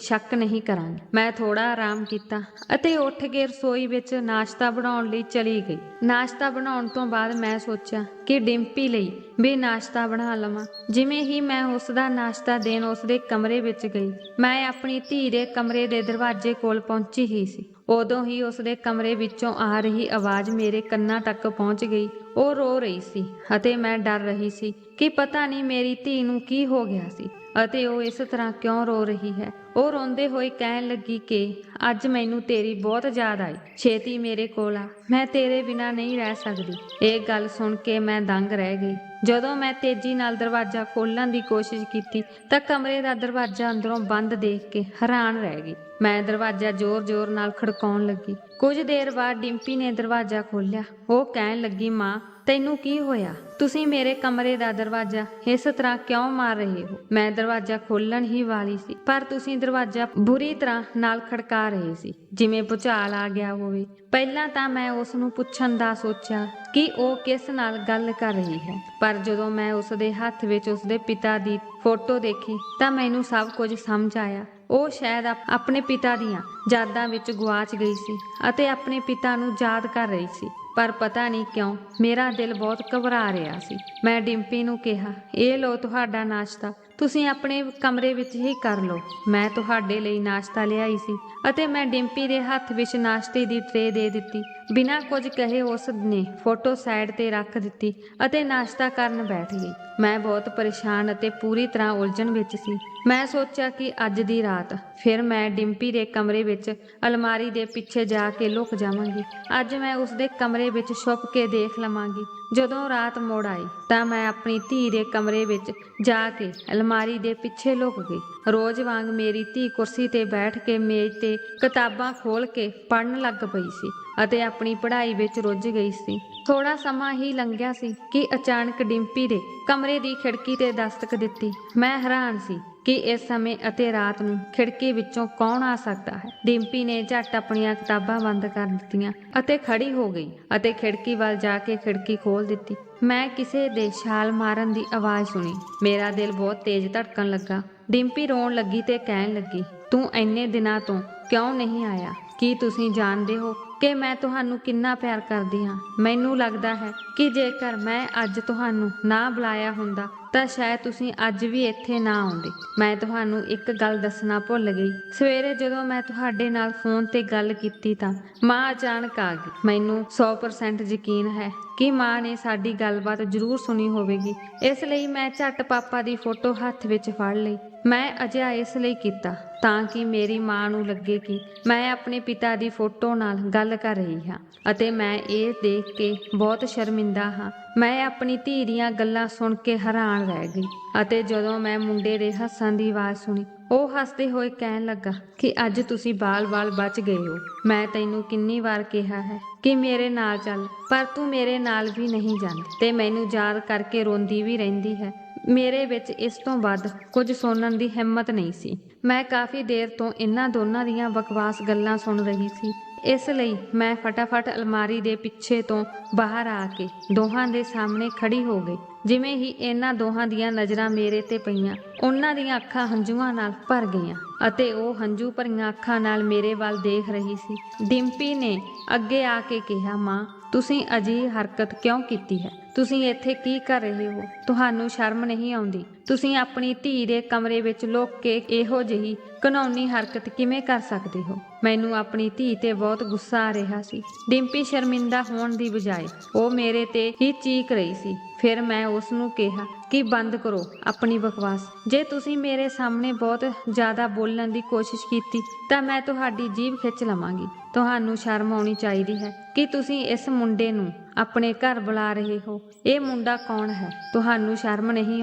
ਸ਼ੱਕ ਨਹੀਂ ਕਰਾਂਗੀ। ਮੈਂ ਥੋੜਾ ਆਰਾਮ ਕੀਤਾ ਅਤੇ ਉੱਠ ਕੇ ਰਸੋਈ ਵਿੱਚ ਨਾਸ਼ਤਾ ਬਣਾਉਣ ਲਈ ਚਲੀ ਗਈ। ਨਾਸ਼ਤਾ ਬਣਾਉਣ ਤੋਂ ਬਾਅਦ ਮੈਂ ਸੋਚਿਆ ਕਿ ਡਿੰਪੀ ਲਈ ਵੀ ਨਾਸ਼ਤਾ ਬਣਾ ਲਵਾਂ। ਜਿਵੇਂ ਹੀ ਮੈਂ ਉਸ ਦਾ ਨਾਸ਼ਤਾ ਦੇਣ ਉਸ ਦੇ ਕਮਰੇ ਵਿੱਚ ਗਈ, ਮੈਂ ਆਪਣੀ ਧੀ ਦੇ ਕਮਰੇ ਦੇ ਦਰਵਾਜ਼ੇ ਕੋਲ ਪਹੁੰਚੀ ਹੀ ਸੀ। ਉਦੋਂ ਹੀ ਉਸ ਦੇ ਕਮਰੇ ਵਿੱਚੋਂ ਆ ਰਹੀ ਆਵਾਜ਼ ਮੇਰੇ ਕੰਨਾਂ ਤੱਕ ਪਹੁੰਚ ਗਈ। ਉਹ ਰੋ ਰਹੀ ਸੀ ਅਤੇ ਮੈਂ ਡਰ ਰਹੀ ਸੀ ਕਿ ਪਤਾ ਨਹੀਂ ਮੇਰੀ ਧੀ ਨੂੰ ਕੀ ਹੋ ਗਿਆ ਸੀ ਅਤੇ ਉਹ ਇਸ ਤਰ੍ਹਾਂ ਕਿਉਂ ਰੋ ਰਹੀ ਹੈ। ਉਹ ਰੋਂਦੇ ਹੋਏ ਕਹਿਣ ਲੱਗੀ ਕਿ ਅੱਜ ਮੈਨੂੰ ਤੇਰੀ ਬਹੁਤ ਯਾਦ ਆਈ, ਛੇਤੀ ਮੇਰੇ ਕੋਲ ਆ, ਮੈਂ ਤੇਰੇ ਬਿਨਾਂ ਨਹੀਂ ਰਹਿ ਸਕਦੀ। ਇਹ ਗੱਲ ਸੁਣ ਕੇ ਮੈਂ ਦੰਗ ਰਹਿ ਗਈ। ਜਦੋਂ ਮੈਂ ਤੇਜ਼ੀ ਨਾਲ ਦਰਵਾਜ਼ਾ ਖੋਲ੍ਹਣ ਦੀ ਕੋਸ਼ਿਸ਼ ਕੀਤੀ ਤਾਂ ਕਮਰੇ ਦਾ ਦਰਵਾਜ਼ਾ ਅੰਦਰੋਂ ਬੰਦ ਦੇਖ ਕੇ ਹੈਰਾਨ ਰਹਿ ਗਈ। ਮੈਂ ਦਰਵਾਜ਼ਾ ਜ਼ੋਰ-ਜ਼ੋਰ ਨਾਲ ਖੜਕਾਉਣ ਲੱਗੀ। ਕੁਝ ਦੇਰ ਬਾਅਦ ਡਿੰਪੀ ਨੇ ਦਰਵਾਜ਼ਾ ਖੋਲ੍ਹਿਆ। ਉਹ ਕਹਿਣ ਲੱਗੀ, ਮਾਂ ਤੈਨੂੰ ਕੀ ਹੋਇਆ? ਤੁਸੀਂ ਮੇਰੇ ਕਮਰੇ ਦਾ ਦਰਵਾਜ਼ਾ ਇਸ ਤਰ੍ਹਾਂ ਕਿਉਂ ਮਾਰ ਰਹੇ ਹੋ? ਮੈਂ ਦਰਵਾਜ਼ਾ ਖੋਲ੍ਹਣ ਹੀ ਵਾਲੀ ਸੀ ਪਰ ਤੁਸੀਂ ਦਰਵਾਜ਼ਾ ਬੁਰੀ ਤਰ੍ਹਾਂ ਨਾਲ ਖੜਕਾ ਰਹੇ ਸੀ, ਜਿਵੇਂ ਭੁਚਾਲ ਆ ਗਿਆ ਹੋਵੇ। ਪਹਿਲਾਂ ਤਾਂ ਮੈਂ ਉਸ ਨੂੰ ਪੁੱਛਣ ਦਾ ਸੋਚਿਆ ਕਿ ਉਹ ਕਿਸ ਨਾਲ ਗੱਲ ਕਰ ਰਹੀ ਹੈ, ਪਰ ਜਦੋਂ ਮੈਂ ਉਸ ਦੇ ਹੱਥ ਵਿੱਚ ਉਸ ਦੇ ਪਿਤਾ ਦੀ ਫੋਟੋ ਦੇਖੀ ਤਾਂ ਮੈਨੂੰ ਸਭ ਕੁਝ ਸਮਝ ਆਇਆ। ਉਹ ਸ਼ਾਇਦ ਆਪਣੇ ਪਿਤਾ ਦੀਆਂ ਯਾਦਾਂ ਵਿੱਚ ਗੁਆਚ ਗਈ ਸੀ ਅਤੇ ਆਪਣੇ ਪਿਤਾ ਨੂੰ ਯਾਦ ਕਰ ਰਹੀ ਸੀ। ਪਰ ਪਤਾ ਨਹੀਂ ਕਿਉਂ ਮੇਰਾ ਦਿਲ ਬਹੁਤ ਘਬਰਾ ਰਿਹਾ ਸੀ। ਮੈਂ ਡਿੰਪੀ ਨੂੰ ਕਿਹਾ, ਇਹ ਲਓ ਤੁਹਾਡਾ ਨਾਸ਼ਤਾ, ਤੁਸੀਂ ਆਪਣੇ ਕਮਰੇ ਵਿੱਚ ਹੀ ਕਰ ਲਓ। ਮੈਂ ਤੁਹਾਡੇ ਲਈ ਨਾਸ਼ਤਾ ਲਿਆਈ ਸੀ ਅਤੇ ਮੈਂ ਡਿੰਪੀ ਦੇ ਹੱਥ ਵਿੱਚ ਨਾਸ਼ਤੇ ਦੀ ਟਰੇ ਦੇ ਦਿੱਤੀ। ਬਿਨਾਂ ਕੁਝ ਕਹੇ ਉਸ ਨੇ ਫੋਟੋ ਸਾਈਡ ਤੇ ਰੱਖ ਦਿੱਤੀ ਅਤੇ ਨਾਸ਼ਤਾ ਕਰਨ ਬੈਠ ਗਈ। ਮੈਂ ਬਹੁਤ ਪਰੇਸ਼ਾਨ ਅਤੇ ਪੂਰੀ ਤਰ੍ਹਾਂ ਉਲਝਣ ਵਿੱਚ ਸੀ। ਮੈਂ ਸੋਚਿਆ ਕਿ ਅੱਜ ਦੀ ਰਾਤ ਫਿਰ ਮੈਂ ਡਿੰਪੀ ਦੇ ਕਮਰੇ ਵਿੱਚ ਅਲਮਾਰੀ ਦੇ ਪਿੱਛੇ ਜਾ ਕੇ ਲੁਕ ਜਾਵਾਂਗੀ। ਅੱਜ ਮੈਂ ਉਸ ਦੇ ਕਮਰੇ ਵਿੱਚ ਛੁਪ ਕੇ ਦੇਖ ਲਵਾਂਗੀ। ਜਦੋਂ ਰਾਤ ਮੁੜ ਆਈ ਤਾਂ ਮੈਂ ਆਪਣੀ ਧੀ ਦੇ ਕਮਰੇ ਵਿੱਚ ਜਾ ਕੇ ਅਲਮਾਰੀ ਦੇ ਪਿੱਛੇ ਲੁਕ ਗਈ। ਰੋਜ਼ ਵਾਂਗ ਮੇਰੀ ਧੀ ਕੁਰਸੀ ਤੇ ਬੈਠ ਕੇ ਮੇਜ਼ ਤੇ ਕਿਤਾਬਾਂ ਖੋਲ੍ਹ ਕੇ ਪੜ੍ਹਨ ਲੱਗ ਪਈ ਸੀ ਅਤੇ ਆਪਣੀ ਪੜ੍ਹਾਈ ਵਿੱਚ ਰੁੱਝ ਗਈ ਸੀ। ਥੋੜਾ ਸਮਾਂ ਹੀ ਲੰਘਿਆ ਸੀ ਕਿ ਅਚਾਨਕ ਡਿੰਪੀ ਦੇ ਕਮਰੇ ਦੀ ਖਿੜਕੀ ਤੇ ਦਸਤਕ ਦਿੱਤੀ। ਮੈਂ ਹੈਰਾਨ ਸੀ ਕਿ ਇਸ ਸਮੇਂ ਅਤੇ ਰਾਤ ਨੂੰ ਖਿੜਕੀ ਵਿੱਚੋਂ ਕੌਣ ਆ ਸਕਦਾ ਹੈ। ਡਿੰਪੀ ਨੇ ਝੱਟ ਆਪਣੀਆਂ ਕਿਤਾਬਾਂ ਬੰਦ ਕਰ ਦਿੱਤੀਆਂ ਅਤੇ ਖੜੀ ਹੋ ਗਈ ਅਤੇ ਖਿੜਕੀ ਵੱਲ ਜਾ ਕੇ ਖਿੜਕੀ ਖੋਲ੍ਹ ਦਿੱਤੀ। ਮੈਂ ਕਿਸੇ ਦੇ ਛਾਲ ਮਾਰਨ ਦੀ ਆਵਾਜ਼ ਸੁਣੀ। ਮੇਰਾ ਦਿਲ ਬਹੁਤ ਤੇਜ਼ ਧੜਕਣ ਲੱਗਾ। ਡਿੰਪੀ ਰੋਣ ਲੱਗੀ ਤੇ ਕਹਿਣ ਲੱਗੀ, ਤੂੰ ਇੰਨੇ ਦਿਨਾਂ ਤੋਂ ਕਿਉਂ ਨਹੀਂ ਆਇਆ? ਕੀ ਤੁਸੀਂ ਜਾਣਦੇ ਹੋ ਕਿ ਮੈਂ ਤੁਹਾਨੂੰ ਕਿੰਨਾ ਪਿਆਰ ਕਰਦੀ ਹਾਂ? ਮੈਨੂੰ ਲੱਗਦਾ ਹੈ ਕਿ ਜੇਕਰ ਮੈਂ ਅੱਜ ਤੁਹਾਨੂੰ ਨਾ ਬੁਲਾਇਆ ਹੁੰਦਾ ਤਾਂ ਸ਼ਾਇਦ ਤੁਸੀਂ ਅੱਜ ਵੀ ਇੱਥੇ ਨਾ ਆਉਂਦੇ। ਮੈਂ ਤੁਹਾਨੂੰ ਇੱਕ ਗੱਲ ਦੱਸਣਾ ਭੁੱਲ ਗਈ। ਸਵੇਰੇ ਜਦੋਂ ਮੈਂ ਤੁਹਾਡੇ ਨਾਲ ਫੋਨ ਤੇ ਗੱਲ ਕੀਤੀ ਤਾਂ ਮਾਂ ਅਚਾਨਕ ਆ ਗਈ। ਮੈਨੂੰ 100% ਯਕੀਨ ਹੈ ਕਿ ਮਾਂ ਨੇ ਸਾਡੀ ਗੱਲਬਾਤ ਜ਼ਰੂਰ ਸੁਣੀ ਹੋਵੇਗੀ। ਇਸ ਲਈ ਮੈਂ ਝੱਟ ਪਾਪਾ ਦੀ ਫੋਟੋ ਹੱਥ ਵਿੱਚ ਫੜ ਲਈ। ਮੈਂ ਅਜਿਹਾ ਇਸ ਲਈ ਕੀਤਾ ਤਾਂ ਕਿ ਮੇਰੀ ਮਾਂ ਨੂੰ ਲੱਗੇ ਕਿ ਮੈਂ ਆਪਣੇ ਪਿਤਾ ਦੀ ਫੋਟੋ ਨਾਲ ਗੱਲ ਕਰ ਰਹੀ ਹਾਂ ਅਤੇ ਮੈਂ ਇਹ ਦੇਖ ਕੇ ਬਹੁਤ ਸ਼ਰਮਿੰਦਾ ਹਾਂ। ਮੈਂ ਆਪਣੀ ਧੀ ਦੀਆਂ ਗੱਲਾਂ ਸੁਣ ਕੇ ਹੈਰਾਨ ਰਹਿ ਗਈ ਅਤੇ ਜਦੋਂ ਮੈਂ ਮੁੰਡੇ ਦੇ ਹੱਸਣ ਦੀ ਆਵਾਜ਼ ਸੁਣੀ, ਉਹ ਹੱਸਦੇ ਹੋਏ ਕਹਿਣ ਲੱਗਾ ਕਿ ਅੱਜ ਤੁਸੀਂ ਬਾਲ-ਬਾਲ ਬਚ ਗਏ ਹੋ। ਮੈਂ ਤੈਨੂੰ ਕਿੰਨੀ ਵਾਰ ਕਿਹਾ ਹੈ ਕਿ ਮੇਰੇ ਨਾਲ ਚੱਲ, ਪਰ ਤੂੰ ਮੇਰੇ ਨਾਲ ਵੀ ਨਹੀਂ ਜਾਂਦੀ ਤੇ ਮੈਨੂੰ ਯਾਦ ਕਰਕੇ ਰੋਂਦੀ ਵੀ ਰਹਿੰਦੀ ਹੈ। ਮੇਰੇ ਵਿੱਚ ਇਸ ਤੋਂ ਵੱਧ ਕੁਝ ਸੁਣਨ ਦੀ ਹਿੰਮਤ ਨਹੀਂ ਸੀ। ਮੈਂ ਕਾਫੀ ਦੇਰ ਤੋਂ ਇਹਨਾਂ ਦੋਨਾਂ ਦੀਆਂ ਬਕਵਾਸ ਗੱਲਾਂ ਸੁਣ ਰਹੀ ਸੀ, ਇਸ ਲਈ ਮੈਂ ਫਟਾਫਟ ਅਲਮਾਰੀ ਦੇ ਪਿੱਛੇ ਤੋਂ ਬਾਹਰ ਆ ਕੇ ਦੋਹਾਂ ਦੇ ਸਾਹਮਣੇ ਖੜੀ ਹੋ ਗਈ। ਜਿਵੇਂ ਹੀ ਇਹਨਾਂ ਦੋਹਾਂ ਦੀਆਂ ਨਜ਼ਰਾਂ ਮੇਰੇ ਤੇ ਪਈਆਂ, ਉਹਨਾਂ ਦੀਆਂ ਅੱਖਾਂ ਹੰਝੂਆਂ ਨਾਲ ਭਰ ਗਈਆਂ ਅਤੇ ਉਹ ਹੰਝੂ ਭਰੀਆਂ ਅੱਖਾਂ ਨਾਲ ਮੇਰੇ ਵੱਲ ਦੇਖ ਰਹੀ ਸੀ। ਡਿੰਪੀ ਨੇ ਅੱਗੇ ਆ ਕੇ ਕਿਹਾ, ਮਾਂ, ਤੁਸੀਂ ਅਜਿਹੀ ਹਰਕਤ ਕਿਉਂ ਕੀਤੀ ਹੈ? ਤੁਸੀਂ ਇੱਥੇ ਕੀ ਕਰ ਰਹੇ ਹੋ? ਤੁਹਾਨੂੰ ਸ਼ਰਮ ਨਹੀਂ ਆਉਂਦੀ? ਤੁਸੀਂ ਆਪਣੀ ਧੀ ਦੇ ਕਮਰੇ ਵਿੱਚ ਲੁਕ ਕੇ ਇਹੋ ਜਿਹੀ ਘਿਨੌਣੀ ਹਰਕਤ ਕਿਵੇਂ ਕਰ ਸਕਦੇ ਹੋ? ਮੈਨੂੰ ਆਪਣੀ ਧੀ ਤੇ ਬਹੁਤ ਗੁੱਸਾ ਆ ਰਿਹਾ ਸੀ। ਡਿੰਪੀ ਸ਼ਰਮਿੰਦਾ ਹੋਣ ਦੀ ਬਜਾਏ ਉਹ ਮੇਰੇ ਤੇ ਹੀ ਚੀਕ ਰਹੀ ਸੀ। ਫਿਰ ਮੈਂ ਉਸ ਨੂੰ ਕਿਹਾ ਕਿ ਬੰਦ ਕਰੋ ਆਪਣੀ ਬਕਵਾਸ। ਜੇ ਤੁਸੀਂ ਮੇਰੇ ਸਾਹਮਣੇ ਬਹੁਤ ਜ਼ਿਆਦਾ ਬੋਲਣ ਦੀ ਕੋਸ਼ਿਸ਼ ਕੀਤੀ ਤਾਂ ਮੈਂ ਤੁਹਾਡੀ ਜੀਭ ਖਿੱਚ ਲਵਾਂਗੀ। ਤੁਹਾਨੂੰ ਸ਼ਰਮ ਆਉਣੀ ਚਾਹੀਦੀ ਹੈ ਕਿ ਤੁਸੀਂ ਇਸ ਮੁੰਡੇ ਨੂੰ ਆਪਣੇ ਘਰ ਬੁਲਾ ਰਹੇ ਹੋ। ਇਹ ਮੁੰਡਾ ਕੌਣ ਹੈ? ਤੁਹਾਨੂੰ ਸ਼ਰਮ ਨਹੀਂ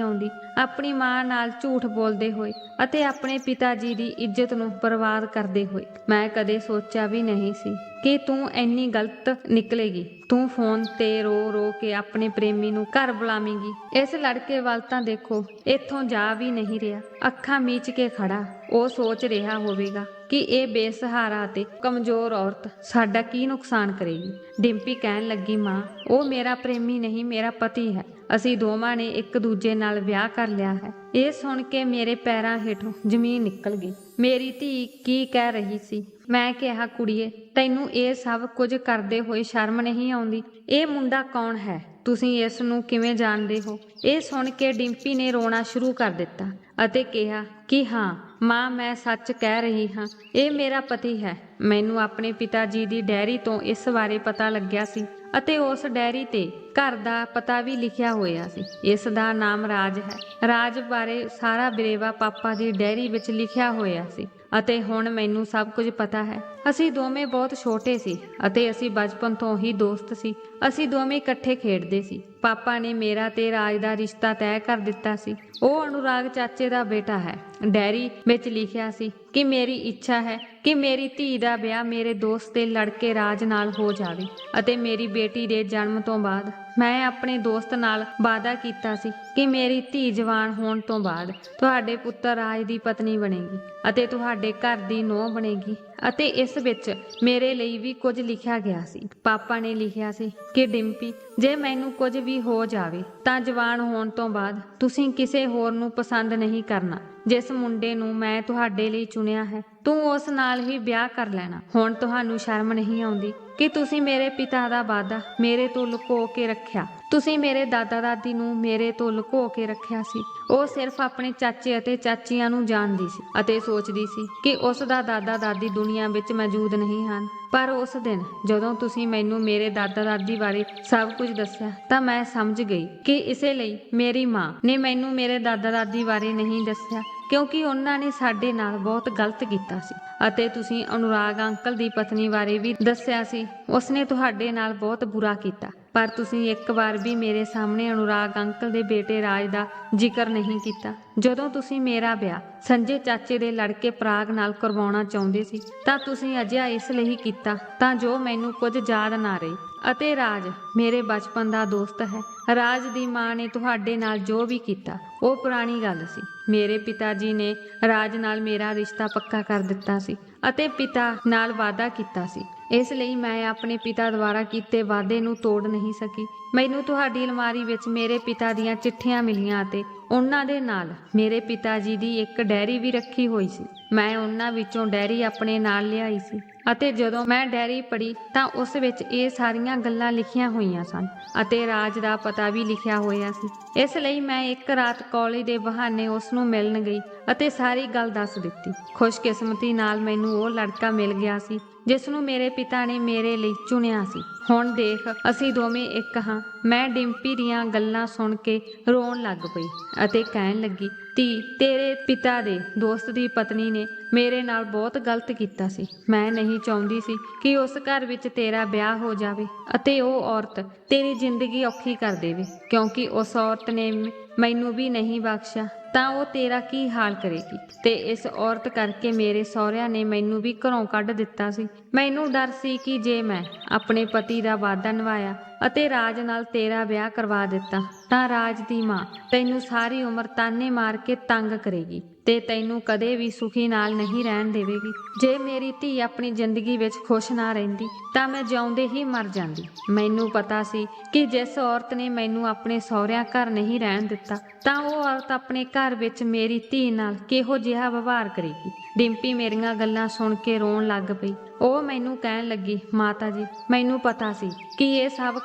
ਆਉਂਦੀ? ਆਪਣੀ ਮਾਂ ਨਾਲ ਝੂਠ ਬੋਲਦੇ ਹੋਏ ਅਤੇ ਆਪਣੇ ਪਿਤਾ ਜੀ ਦੀ ਇੱਜ਼ਤ ਨੂੰ ਬਰਬਾਦ ਕਰਦੇ ਹੋਏ। ਮੈਂ ਕਦੇ ਸੋਚਿਆ ਵੀ ਨਹੀਂ ਸੀ ਕਿ ਤੂੰ ਇੰਨੀ ਗਲਤ ਨਿਕਲੇਗੀ। ਤੂੰ ਫੋਨ ਤੇ ਰੋ ਰੋ ਕੇ ਆਪਣੇ ਪ੍ਰੇਮੀ ਨੂੰ ਘਰ ਬੁਲਾਵੇਂਗੀ। ਇਸ ਲੜਕੇ ਵੱਲ ਤਾਂ ਦੇਖੋ, ਇੱਥੋਂ ਜਾ ਵੀ ਨਹੀਂ ਰਿਹਾ, ਅੱਖਾਂ ਮੀਚ ਕੇ ਖੜਾ। ਉਹ ਸੋਚ ਰਿਹਾ ਹੋਵੇਗਾ ਕਿ ਇਹ ਬੇਸਹਾਰਾ ਅਤੇ ਕਮਜ਼ੋਰ ਔਰਤ ਸਾਡਾ ਕੀ ਨੁਕਸਾਨ ਕਰੇਗੀ। ਡਿੰਪੀ ਕਹਿਣ ਲੱਗੀ, ਮਾਂ, ਉਹ ਮੇਰਾ ਪ੍ਰੇਮੀ ਨਹੀਂ, ਮੇਰਾ ਪਤੀ ਹੈ। ਅਸੀਂ ਦੋਵਾਂ ਨੇ ਇੱਕ ਦੂਜੇ ਨਾਲ ਵਿਆਹ ਕਰ ਲਿਆ ਹੈ। ਇਹ ਸੁਣ ਕੇ ਮੇਰੇ ਪੈਰਾਂ ਹੇਠੋਂ ਜ਼ਮੀਨ ਨਿਕਲ ਗਈ। ਮੇਰੀ ਧੀ ਕੀ ਕਹਿ ਰਹੀ ਸੀ? ਮੈਂ ਕਿਹਾ, ਕੁੜੀਏ, ਤੈਨੂੰ ਇਹ ਸਭ ਕੁਝ ਕਰਦੇ ਹੋਏ ਸ਼ਰਮ ਨਹੀਂ ਆਉਂਦੀ? ਇਹ ਮੁੰਡਾ ਕੌਣ ਹੈ? ਤੁਸੀਂ ਇਸ ਨੂੰ ਕਿਵੇਂ ਜਾਣਦੇ ਹੋ? ਇਹ ਸੁਣ ਕੇ ਡਿੰਪੀ ਨੇ ਰੋਣਾ ਸ਼ੁਰੂ ਕਰ ਦਿੱਤਾ ਅਤੇ ਕਿਹਾ ਕਿ ਹਾਂ ਮਾਂ, ਮੈਂ ਸੱਚ ਕਹਿ ਰਹੀ ਹਾਂ, ਇਹ ਮੇਰਾ ਪਤੀ ਹੈ। ਮੈਨੂੰ ਆਪਣੇ ਪਿਤਾ ਜੀ ਦੀ ਡਾਇਰੀ ਤੋਂ ਇਸ ਬਾਰੇ ਪਤਾ ਲੱਗਿਆ ਸੀ ਅਤੇ ਉਸ ਡਾਇਰੀ ਤੇ ਘਰ ਦਾ ਪਤਾ ਵੀ ਲਿਖਿਆ ਹੋਇਆ ਸੀ। ਇਸ ਦਾ ਨਾਮ ਰਾਜ ਹੈ। ਰਾਜ ਬਾਰੇ ਸਾਰਾ ਵੇਰਵਾ ਪਾਪਾ ਦੀ ਡਾਇਰੀ ਵਿੱਚ ਲਿਖਿਆ ਹੋਇਆ ਸੀ ਅਤੇ ਹੁਣ ਮੈਨੂੰ ਸਭ ਕੁਝ ਪਤਾ ਹੈ। ਅਸੀਂ ਦੋਵੇਂ ਬਹੁਤ ਛੋਟੇ ਸੀ ਅਤੇ ਅਸੀਂ ਬਚਪਨ ਤੋਂ ਹੀ ਦੋਸਤ ਸੀ। ਅਸੀਂ ਦੋਵੇਂ ਇਕੱਠੇ ਖੇਡਦੇ ਸੀ। ਪਾਪਾ ਨੇ ਮੇਰਾ ਤੇ ਰਾਜ ਦਾ ਰਿਸ਼ਤਾ ਤੈਅ ਕਰ ਦਿੱਤਾ ਸੀ। ਉਹ ਅਨੁਰਾਗ ਚਾਚੇ ਦਾ ਬੇਟਾ ਹੈ। ਡਾਇਰੀ ਵਿੱਚ ਲਿਖਿਆ ਸੀ ਕਿ ਮੇਰੀ ਇੱਛਾ ਹੈ ਕਿ ਮੇਰੀ ਧੀ ਦਾ ਵਿਆਹ ਮੇਰੇ ਦੋਸਤ ਦੇ ਲੜਕੇ ਰਾਜ ਨਾਲ ਹੋ ਜਾਵੇ ਅਤੇ ਮੇਰੀ ਬੇਟੀ ਦੇ ਜਨਮ ਤੋਂ ਬਾਅਦ ਮੈਂ ਆਪਣੇ ਦੋਸਤ ਨਾਲ ਵਾਅਦਾ ਕੀਤਾ ਸੀ ਕਿ ਮੇਰੀ ਧੀ ਜਵਾਨ ਹੋਣ ਤੋਂ ਬਾਅਦ ਤੁਹਾਡੇ ਪੁੱਤਰ ਰਾਜ ਦੀ ਪਤਨੀ ਬਣੇਗੀ ਅਤੇ ਤੁਹਾਡੇ ਘਰ ਦੀ ਨੂੰਹ ਬਣੇਗੀ। ਅਤੇ ਇਸ ਵਿੱਚ ਮੇਰੇ ਲਈ ਵੀ ਕੁਝ ਲਿਖਿਆ ਗਿਆ ਸੀ। ਪਾਪਾ ਨੇ ਲਿਖਿਆ ਸੀ ਕਿ ਡਿੰਪੀ, ਜੇ ਮੈਨੂੰ ਕੁਝ ਵੀ ਹੋ ਜਾਵੇ ਤਾਂ ਜਵਾਨ ਹੋਣ ਤੋਂ ਬਾਅਦ ਤੁਸੀਂ ਕਿਸੇ ਹੋਰ ਨੂੰ ਪਸੰਦ ਨਹੀਂ ਕਰਨਾ। ਜਿਸ ਮੁੰਡੇ ਨੂੰ ਮੈਂ ਤੁਹਾਡੇ ਲਈ ਚੁਣਿਆ ਹੈ, ਤੂੰ ਉਸ ਨਾਲ ਹੀ ਵਿਆਹ ਕਰ ਲੈਣਾ। ਹੁਣ ਤੁਹਾਨੂੰ ਸ਼ਰਮ ਨਹੀਂ ਆਉਂਦੀ ਕਿ ਤੁਸੀਂ ਮੇਰੇ ਪਿਤਾ ਦਾ ਵਾਅਦਾ ਮੇਰੇ ਤੋਂ ਲੁਕੋ ਕੇ ਰੱਖਿਆ? ਤੁਸੀਂ ਮੇਰੇ ਦਾਦਾ ਦਾਦੀ ਨੂੰ ਮੇਰੇ ਤੋਂ ਲੁਕੋ ਕੇ ਰੱਖਿਆ ਸੀ। ਉਹ ਸਿਰਫ ਆਪਣੇ ਚਾਚੇ ਅਤੇ ਚਾਚੀਆਂ ਨੂੰ ਜਾਣਦੀ ਸੀ ਅਤੇ ਸੋਚਦੀ ਸੀ ਕਿ ਉਸ ਦਾ ਦਾਦਾ ਦਾਦੀ ਦੁਨੀਆ ਵਿੱਚ ਮੌਜੂਦ ਨਹੀਂ ਹਨ। ਪਰ ਉਸ ਦਿਨ ਜਦੋਂ ਤੁਸੀਂ ਮੈਨੂੰ ਮੇਰੇ ਦਾਦਾ ਦਾਦੀ ਬਾਰੇ ਸਭ ਕੁਝ ਦੱਸਿਆ ਤਾਂ ਮੈਂ ਸਮਝ ਗਈ ਕਿ ਇਸੇ ਲਈ ਮੇਰੀ ਮਾਂ ਨੇ ਮੈਨੂੰ ਮੇਰੇ ਦਾਦਾ ਦਾਦੀ ਬਾਰੇ ਨਹੀਂ ਦੱਸਿਆ, ਕਿਉਂਕਿ ਉਹਨਾਂ ਨੇ ਸਾਡੇ ਨਾਲ ਬਹੁਤ ਗਲਤ ਕੀਤਾ ਸੀ। ਅਤੇ ਤੁਸੀਂ ਅਨੁਰਾਗ ਅੰਕਲ ਦੀ ਪਤਨੀ ਬਾਰੇ ਵੀ ਦੱਸਿਆ ਸੀ, ਉਸਨੇ ਤੁਹਾਡੇ ਨਾਲ ਬਹੁਤ ਬੁਰਾ ਕੀਤਾ। ਪਰ ਤੁਸੀਂ ਇੱਕ ਵਾਰ ਵੀ ਮੇਰੇ ਸਾਹਮਣੇ ਅਨੁਰਾਗ ਅੰਕਲ ਦੇ ਬੇਟੇ ਰਾਜ ਦਾ ਜ਼ਿਕਰ ਨਹੀਂ ਕੀਤਾ। ਜਦੋਂ ਤੁਸੀਂ ਮੇਰਾ ਵਿਆਹ ਸੰਜੇ ਚਾਚੇ ਦੇ ਲੜਕੇ ਪਰਾਗ ਨਾਲ ਕਰਵਾਉਣਾ ਚਾਹੁੰਦੇ ਸੀ ਤਾਂ ਤੁਸੀਂ ਅਜਿਹਾ ਇਸ ਲਈ ਕੀਤਾ ਤਾਂ ਜੋ ਮੈਨੂੰ ਕੁਝ ਯਾਦ ਨਾ ਰਹੇ। ਅਤੇ ਰਾਜ ਮੇਰੇ ਬਚਪਨ ਦਾ ਦੋਸਤ ਹੈ। ਰਾਜ ਦੀ ਮਾਂ ਨੇ ਤੁਹਾਡੇ ਨਾਲ ਜੋ ਵੀ ਕੀਤਾ ਉਹ ਪੁਰਾਣੀ ਗੱਲ ਸੀ। ਮੇਰੇ ਪਿਤਾ ਜੀ ਨੇ ਰਾਜ ਨਾਲ ਮੇਰਾ ਰਿਸ਼ਤਾ ਪੱਕਾ ਕਰ ਦਿੱਤਾ ਸੀ ਅਤੇ ਪਿਤਾ ਨਾਲ ਵਾਅਦਾ ਕੀਤਾ ਸੀ। ਇਸ ਲਈ ਮੈਂ ਆਪਣੇ ਪਿਤਾ ਦੁਆਰਾ ਕੀਤੇ ਵਾਅਦੇ ਨੂੰ ਤੋੜ ਨਹੀਂ ਸਕੀ। ਮੈਨੂੰ ਤੁਹਾਡੀ ਅਲਮਾਰੀ ਵਿੱਚ ਮੇਰੇ ਪਿਤਾ ਦੀਆਂ ਚਿੱਠੀਆਂ ਮਿਲੀਆਂ ਅਤੇ ਉਹਨਾਂ ਦੇ ਨਾਲ ਮੇਰੇ ਪਿਤਾ ਜੀ ਦੀ ਇੱਕ ਡਾਇਰੀ ਵੀ ਰੱਖੀ ਹੋਈ ਸੀ। ਮੈਂ ਉਹਨਾਂ ਵਿੱਚੋਂ ਡਾਇਰੀ ਆਪਣੇ ਨਾਲ ਲਿਆਈ ਸੀ ਅਤੇ ਜਦੋਂ ਮੈਂ ਡਾਇਰੀ ਪੜ੍ਹੀ ਤਾਂ ਉਸ ਵਿੱਚ ਇਹ ਸਾਰੀਆਂ ਗੱਲਾਂ ਲਿਖੀਆਂ ਹੋਈਆਂ ਸਨ ਅਤੇ ਰਾਜ ਦਾ ਪਤਾ ਵੀ ਲਿਖਿਆ ਹੋਇਆ ਸੀ। ਇਸ ਲਈ ਮੈਂ ਇੱਕ ਰਾਤ ਕਾਲਜ ਦੇ ਬਹਾਨੇ ਉਸ ਨੂੰ ਮਿਲਣ ਗਈ ਅਤੇ ਸਾਰੀ ਗੱਲ ਦੱਸ ਦਿੱਤੀ। ਖੁਸ਼ਕਿਸਮਤੀ ਨਾਲ ਮੈਨੂੰ ਉਹ ਲੜਕਾ ਮਿਲ ਗਿਆ ਸੀ ਜਿਸ ਨੂੰ ਮੇਰੇ ਪਿਤਾ ਨੇ ਮੇਰੇ ਲਈ ਚੁਣਿਆ ਸੀ। ਹੁਣ ਦੇਖ ਅਸੀਂ ਦੋਵੇਂ ਇੱਕ ਹਾਂ। ਮੈਂ ਡਿੰਪੀ ਦੀਆਂ ਗੱਲਾਂ ਸੁਣ ਕੇ ਰੋਣ ਲੱਗ ਪਈ ਅਤੇ ਕਹਿਣ ਲੱਗੀ, ਧੀ, ਤੇਰੇ ਪਿਤਾ ਦੇ ਦੋਸਤ ਦੀ ਪਤਨੀ ਨੇ ਮੇਰੇ ਨਾਲ ਬਹੁਤ ਗਲਤ ਕੀਤਾ ਸੀ। ਮੈਂ ਨਹੀਂ ਚਾਹੁੰਦੀ ਸੀ ਕਿ ਉਸ ਘਰ ਵਿੱਚ ਤੇਰਾ ਵਿਆਹ ਹੋ ਜਾਵੇ ਅਤੇ ਉਹ ਔਰਤ ਤੇਰੀ ਜ਼ਿੰਦਗੀ ਔਖੀ ਕਰ ਦੇਵੇ। ਕਿਉਂਕਿ ਉਸ ਔਰਤ ਨੇ ਮੈਨੂੰ ਵੀ ਨਹੀਂ ਬਖਸ਼ਿਆ ਤਾਂ ਉਹ ਤੇਰਾ ਕੀ ਹਾਲ ਕਰੇਗੀ। ਤੇ ਇਸ ਔਰਤ ਕਰਕੇ ਮੇਰੇ ਸਹੁਰਿਆਂ ਨੇ ਮੈਨੂੰ ਵੀ ਘਰੋਂ ਕੱਢ ਦਿੱਤਾ ਸੀ। ਮੈਨੂੰ ਡਰ ਸੀ ਕਿ ਜੇ ਮੈਂ ਆਪਣੇ ਪਤੀ ਦਾ ਵਾਅਦਾ ਨਿਭਾਇਆ ਅਤੇ ਰਾਜ ਨਾਲ ਤੇਰਾ ਵਿਆਹ ਕਰਵਾ ਦਿੱਤਾ ਤਾਂ ਰਾਜ ਦੀ ਮਾਂ ਤੈਨੂੰ ਸਾਰੀ ਉਮਰ ਤਾਨੇ ਮਾਰ ਕੇ ਤੰਗ ਕਰੇਗੀ ਤੇ ਤੈਨੂੰ ਕਦੇ ਵੀ ਸੁਖੀ ਨਾਲ ਨਹੀਂ ਰਹਿਣ ਦੇਵੇਗੀ। ਜੇ ਮੇਰੀ ਧੀ ਆਪਣੀ ਜ਼ਿੰਦਗੀ ਵਿੱਚ ਖੁਸ਼ ਨਾ ਰਹਿੰਦੀ ਤਾਂ ਮੈਂ ਜਿਉਂਦੇ ਹੀ ਮਰ ਜਾਂਦੀ। ਮੈਨੂੰ ਪਤਾ ਸੀ ਕਿ ਜਿਸ ਔਰਤ ਨੇ ਮੈਨੂੰ ਆਪਣੇ ਸਹੁਰਿਆਂ ਘਰ ਨਹੀਂ ਰਹਿਣ ਦਿੱਤਾ ਤਾਂ ਉਹ ਔਰਤ ਆਪਣੇ ਘਰ ਵਿੱਚ ਮੇਰੀ ਧੀ ਨਾਲ ਕਿਹੋ ਜਿਹਾ ਵਿਵਹਾਰ ਕਰੇਗੀ। ਡਿੰਪੀ ਮੇਰੀਆਂ ਗੱਲਾਂ ਸੁਣ ਕੇ ਰੋਣ ਲੱਗ ਪਈ। ਉਹ ਮੈਨੂੰ ਕਹਿਣ ਲੱਗੀ, ਮਾਤਾ ਜੀ, ਮੈਨੂੰ ਪਤਾ ਸੀ ਕਿ ਇਹ ਸਭ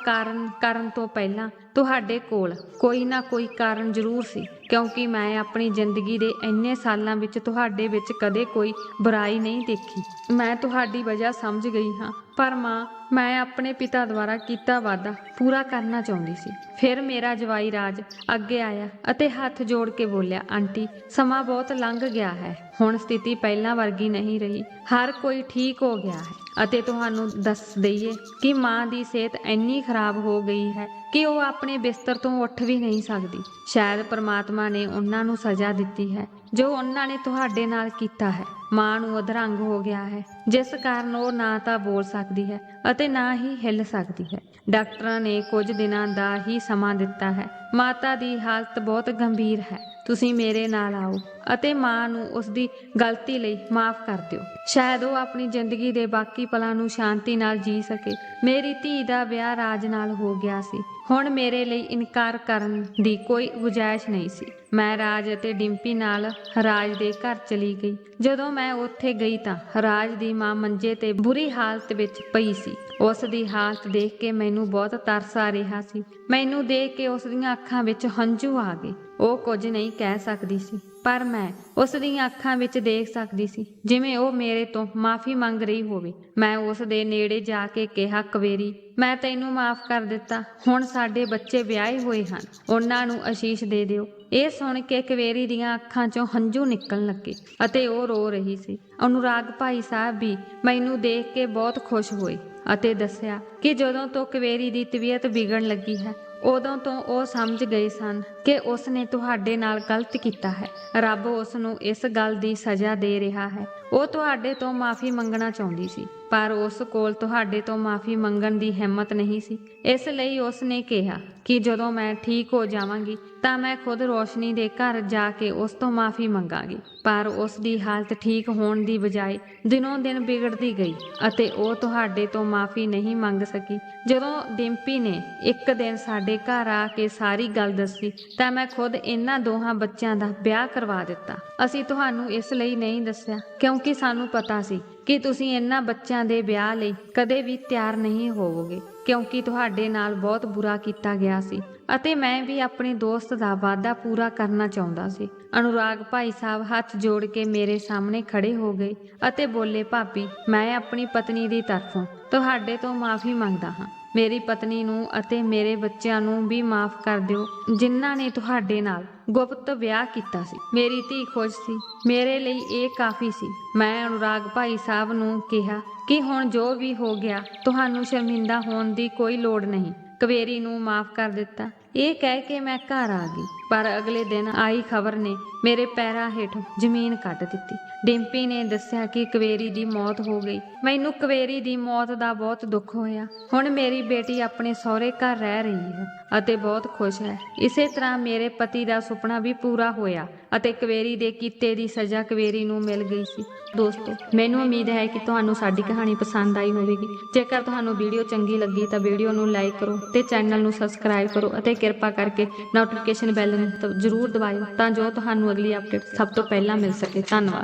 ਕਰਨ ਤੋਂ ਪਹਿਲਾਂ ਤੁਹਾਡੇ ਕੋਲ ਕੋਈ ਨਾ ਕੋਈ ਕਾਰਨ ਜ਼ਰੂਰ ਸੀ, ਕਿਉਂਕਿ ਮੈਂ ਆਪਣੀ ਜ਼ਿੰਦਗੀ ਦੇ ਇੰਨੇ ਸਾਲਾਂ ਵਿੱਚ ਤੁਹਾਡੇ ਵਿੱਚ ਕਦੇ ਕੋਈ ਬੁਰਾਈ ਨਹੀਂ ਦੇਖੀ। ਮੈਂ ਤੁਹਾਡੀ ਵਜ੍ਹਾ ਸਮਝ ਗਈ ਹਾਂ, ਪਰ ਮਾਂ, ਮੈਂ ਆਪਣੇ ਪਿਤਾ ਦੁਆਰਾ ਕੀਤਾ ਵਾਅਦਾ ਪੂਰਾ ਕਰਨਾ ਚਾਹੁੰਦੀ ਸੀ। ਫਿਰ ਮੇਰਾ ਜਵਾਈ ਰਾਜ ਅੱਗੇ ਆਇਆ ਅਤੇ ਹੱਥ ਜੋੜ ਕੇ ਬੋਲਿਆ, ਆਂਟੀ, ਸਮਾਂ ਬਹੁਤ ਲੰਘ ਗਿਆ ਹੈ। ਹੁਣ ਸਥਿਤੀ ਪਹਿਲਾਂ ਵਰਗੀ ਨਹੀਂ ਰਹੀ। ਹਰ ਕੋਈ ਠੀਕ ਹੋ ਗਿਆ ਹੈ ਅਤੇ ਤੁਹਾਨੂੰ ਦੱਸ ਦਈਏ ਕਿ ਮਾਂ ਦੀ ਸਿਹਤ ਇੰਨੀ ਖਰਾਬ ਹੋ ਗਈ ਹੈ ਕਿ ਉਹ ਆਪਣੇ ਬਿਸਤਰ ਤੋਂ ਉੱਠ ਵੀ ਨਹੀਂ ਸਕਦੀ। ਸ਼ਾਇਦ ਪਰਮਾਤਮਾ ਨੇ ਉਹਨਾਂ ਨੂੰ ਸਜ਼ਾ ਦਿੱਤੀ ਹੈ ਜੋ ਉਹਨਾਂ ਨੇ ਤੁਹਾਡੇ ਨਾਲ ਕੀਤਾ ਹੈ। ਮਾਂ ਨੂੰ ਅਧਰੰਗ ਹੋ ਗਿਆ ਹੈ, ਜਿਸ ਕਾਰਨ ਉਹ ਨਾ ਤਾਂ ਬੋਲ ਸਕਦੀ ਹੈ ਅਤੇ ਨਾ ਹੀ ਹਿੱਲ ਸਕਦੀ ਹੈ। ਡਾਕਟਰਾਂ ਨੇ ਕੁਝ ਦਿਨਾਂ ਦਾ ਹੀ ਸਮਾਂ ਦਿੱਤਾ ਹੈ। ਮਾਤਾ ਦੀ ਹਾਲਤ ਬਹੁਤ ਗੰਭੀਰ ਹੈ। ਤੁਸੀਂ ਮੇਰੇ ਨਾਲ ਆਓ ਅਤੇ ਮਾਂ ਨੂੰ ਉਸਦੀ ਗਲਤੀ ਲਈ ਮਾਫ ਕਰ ਦਿਓ। ਸ਼ਾਇਦ ਉਹ ਆਪਣੀ ਜ਼ਿੰਦਗੀ ਦੇ ਬਾਕੀ ਪਲਾਂ ਨੂੰ ਸ਼ਾਂਤੀ ਨਾਲ ਜੀ ਸਕੇ। ਮੇਰੀ ਧੀ ਦਾ ਵਿਆਹ ਰਾਜ ਨਾਲ ਹੋ ਗਿਆ ਸੀ। ਹੁਣ ਮੇਰੇ ਲਈ ਇਨਕਾਰ ਕਰਨ ਦੀ ਕੋਈ ਗੁੰਜਾਇਸ਼ ਨਹੀਂ ਸੀ। ਮੈਂ ਰਾਜ ਅਤੇ ਡਿੰਪੀ ਨਾਲ ਰਾਜ ਦੇ ਘਰ ਚਲੀ ਗਈ। ਜਦੋਂ ਮੈਂ ਉੱਥੇ ਗਈ ਤਾਂ ਰਾਜ ਦੀ ਮਾਂ ਮੰਜੇ ਤੇ ਬੁਰੀ ਹਾਲਤ ਵਿੱਚ ਪਈ ਸੀ। ਉਸ ਦੀ ਹਾਲਤ ਦੇਖ ਕੇ ਮੈਨੂੰ ਬਹੁਤ ਤਰਸ ਆ ਰਿਹਾ ਸੀ। ਮੈਨੂੰ ਦੇਖ ਕੇ ਉਸ ਦੀਆਂ ਅੱਖਾਂ ਵਿੱਚ ਹੰਝੂ ਆ ਗਏ। ਉਹ ਕੁਝ ਨਹੀਂ ਕਹਿ ਸਕਦੀ ਸੀ, ਪਰ ਮੈਂ ਉਸ ਦੀਆਂ ਅੱਖਾਂ ਵਿੱਚ ਦੇਖ ਸਕਦੀ ਸੀ ਜਿਵੇਂ ਉਹ ਮੇਰੇ ਤੋਂ ਮਾਫੀ ਮੰਗ ਰਹੀ ਹੋਵੇ। ਮੈਂ ਉਸ ਦੇ ਨੇੜੇ ਜਾ ਕੇ ਕਿਹਾ, ਕਵੇਰੀ, ਮੈਂ ਤੈਨੂੰ ਮਾਫ ਕਰ ਦਿੱਤਾ। ਹੁਣ ਸਾਡੇ ਬੱਚੇ ਵਿਆਹੇ ਹੋਏ ਹਨ, ਉਹਨਾਂ ਨੂੰ ਅਸ਼ੀਸ਼ ਦੇ ਦਿਓ। ਇਹ ਸੁਣ ਕੇ ਕਵੇਰੀ ਦੀਆਂ ਅੱਖਾਂ 'ਚੋਂ ਹੰਝੂ ਨਿਕਲਣ ਲੱਗੇ ਅਤੇ ਉਹ ਰੋ ਰਹੀ ਸੀ। ਅਨੁਰਾਗ ਭਾਈ ਸਾਹਿਬ ਵੀ ਮੈਨੂੰ ਦੇਖ ਕੇ ਬਹੁਤ ਖੁਸ਼ ਹੋਏ ਅਤੇ ਦੱਸਿਆ ਕਿ ਜਦੋਂ ਤੋਂ ਕਵੇਰੀ ਦੀ ਤਬੀਅਤ ਵਿਗੜਨ ਲੱਗੀ ਹੈ, ਉਦੋਂ ਤੋਂ ਉਹ ਸਮਝ ਗਏ ਸਨ ਕਿ ਉਸ ਨੇ ਤੁਹਾਡੇ ਨਾਲ ਗਲਤ ਕੀਤਾ ਹੈ। ਰੱਬ ਉਸ ਨੂੰ ਇਸ ਗੱਲ ਦੀ ਸਜ਼ਾ ਦੇ ਰਿਹਾ ਹੈ। ਉਹ ਤੁਹਾਡੇ ਤੋਂ ਮਾਫੀ ਮੰਗਣਾ ਚਾਹੁੰਦੀ ਸੀ, ਪਰ ਉਸ ਕੋਲ ਤੁਹਾਡੇ ਤੋਂ ਮਾਫੀ ਮੰਗਣ ਦੀ ਹਿੰਮਤ ਨਹੀਂ ਸੀ। ਇਸ ਲਈ ਉਸ ਨੇ ਕਿਹਾ ਕਿ ਜਦੋਂ ਮੈਂ ਠੀਕ ਹੋ ਜਾਵਾਂਗੀ ਤਾਂ ਮੈਂ ਖੁਦ ਰੋਸ਼ਨੀ ਦੇ ਘਰ ਜਾ ਕੇ ਉਸ ਤੋਂ ਮਾਫੀ ਮੰਗਾਂਗੀ। ਪਰ ਉਸ ਦੀ ਹਾਲਤ ਠੀਕ ਹੋਣ ਦੀ ਬਜਾਏ ਦਿਨੋਂ ਦਿਨ ਵਿਗੜਦੀ ਗਈ ਅਤੇ ਉਹ ਤੁਹਾਡੇ ਤੋਂ ਮਾਫੀ ਨਹੀਂ ਮੰਗ ਸਕੀ। ਜਦੋਂ ਡਿੰਪੀ ਨੇ ਇੱਕ ਦਿਨ ਸਾਡੇ ਘਰ ਆ ਕੇ ਸਾਰੀ ਗੱਲ ਦੱਸੀ ਤਾਂ ਮੈਂ ਖੁਦ ਇਹਨਾਂ ਦੋਹਾਂ ਬੱਚਿਆਂ ਦਾ ਵਿਆਹ ਕਰਵਾ ਦਿੱਤਾ। ਅਸੀਂ ਤੁਹਾਨੂੰ ਇਸ ਲਈ ਨਹੀਂ ਦੱਸਿਆ ਕਿਉਂਕਿ ਸਾਨੂੰ ਪਤਾ ਸੀ ਕਿ ਤੁਸੀਂ ਇਹਨਾਂ ਬੱਚਿਆਂ ਦੇ ਵਿਆਹ ਲਈ ਕਦੇ ਵੀ ਤਿਆਰ ਨਹੀਂ ਹੋਵੋਗੇ, ਕਿਉਂਕਿ ਤੁਹਾਡੇ ਨਾਲ ਬਹੁਤ ਬੁਰਾ ਕੀਤਾ ਗਿਆ ਸੀ ਅਤੇ ਮੈਂ ਵੀ ਆਪਣੇ ਦੋਸਤ ਦਾ ਵਾਅਦਾ ਪੂਰਾ ਕਰਨਾ ਚਾਹੁੰਦਾ ਸੀ। ਅਨੁਰਾਗ ਭਾਈ ਸਾਹਿਬ ਹੱਥ ਜੋੜ ਕੇ ਮੇਰੇ ਸਾਹਮਣੇ ਖੜੇ ਹੋ ਗਏ ਅਤੇ ਬੋਲੇ, ਭਾਬੀ, ਮੈਂ ਆਪਣੀ ਪਤਨੀ ਦੀ ਤਰਫੋਂ ਤੁਹਾਡੇ ਤੋਂ ਮਾਫੀ ਮੰਗਦਾ ਹਾਂ। ਮੇਰੀ ਪਤਨੀ ਨੂੰ ਅਤੇ ਮੇਰੇ ਬੱਚਿਆਂ ਨੂੰ ਵੀ ਮਾਫ ਕਰ ਦਿਓ ਜਿਨ੍ਹਾਂ ਨੇ ਤੁਹਾਡੇ ਨਾਲ ਗੁਪਤ ਵਿਆਹ ਕੀਤਾ ਸੀ। ਮੇਰੀ ਧੀ ਖੁਸ਼ ਸੀ, ਮੇਰੇ ਲਈ ਇਹ ਕਾਫੀ ਸੀ। ਮੈਂ ਅਨੁਰਾਗ ਭਾਈ ਸਾਹਿਬ ਨੂੰ ਕਿਹਾ ਕਿ ਹੁਣ ਜੋ ਵੀ ਹੋ ਗਿਆ ਤੁਹਾਨੂੰ ਸ਼ਰਮਿੰਦਾ ਹੋਣ ਦੀ ਕੋਈ ਲੋੜ ਨਹੀਂ। ਕਵੇਰੀ ਨੂੰ ਮਾਫ ਕਰ ਦਿੱਤਾ। ਇਹ ਕਹਿ ਕੇ ਮੈਂ ਘਰ ਆ ਗਈ, ਪਰ ਅਗਲੇ ਦਿਨ ਆਈ ਖਬਰ ਨੇ ਮੇਰੇ ਪੈਰਾਂ ਹੇਠੋਂ ਜ਼ਮੀਨ ਕੱਢ ਦਿੱਤੀ। ਡਿੰਪੀ ਨੇ ਦੱਸਿਆ ਕਿ ਕਵੇਰੀ ਦੀ ਮੌਤ ਹੋ ਗਈ। ਮੈਨੂੰ ਕਵੇਰੀ ਦੀ ਮੌਤ ਦਾ ਬਹੁਤ ਦੁੱਖ ਹੋਇਆ। ਹੁਣ ਮੇਰੀ ਬੇਟੀ ਆਪਣੇ ਸਹੁਰੇ ਘਰ ਰਹਿ ਰਹੀ ਹੈ ਅਤੇ ਬਹੁਤ ਖੁਸ਼ ਹੈ। ਇਸੇ ਤਰ੍ਹਾਂ ਮੇਰੇ ਪਤੀ ਦਾ ਸੁਪਨਾ ਵੀ ਪੂਰਾ ਹੋਇਆ ਅਤੇ ਕਵੇਰੀ ਦੇ ਕੀਤੇ ਦੀ ਸਜ਼ਾ ਕਵੇਰੀ ਨੂੰ ਮਿਲ ਗਈ ਸੀ। ਦੋਸਤੋ, ਮੈਨੂੰ ਉਮੀਦ ਹੈ ਕਿ ਤੁਹਾਨੂੰ ਸਾਡੀ ਕਹਾਣੀ ਪਸੰਦ ਆਈ ਹੋਵੇਗੀ। ਜੇਕਰ ਤੁਹਾਨੂੰ ਵੀਡੀਓ ਚੰਗੀ ਲੱਗੀ ਤਾਂ ਵੀਡੀਓ ਨੂੰ ਲਾਈਕ ਕਰੋ ਤੇ ਚੈਨਲ ਨੂੰ ਸਬਸਕ੍ਰਾਈਬ ਕਰੋ ਅਤੇ ਕਿਰਪਾ ਕਰਕੇ ਨੋਟੀਫਿਕੇਸ਼ਨ ਬੈਲ ਨੂੰ ਜ਼ਰੂਰ ਦਬਾਇਓ ਤਾਂ ਜੋ ਤੁਹਾਨੂੰ ਅਗਲੀ ਅਪਡੇਟ ਸਭ ਤੋਂ ਪਹਿਲਾਂ ਮਿਲ ਸਕੇ। ਧੰਨਵਾਦ।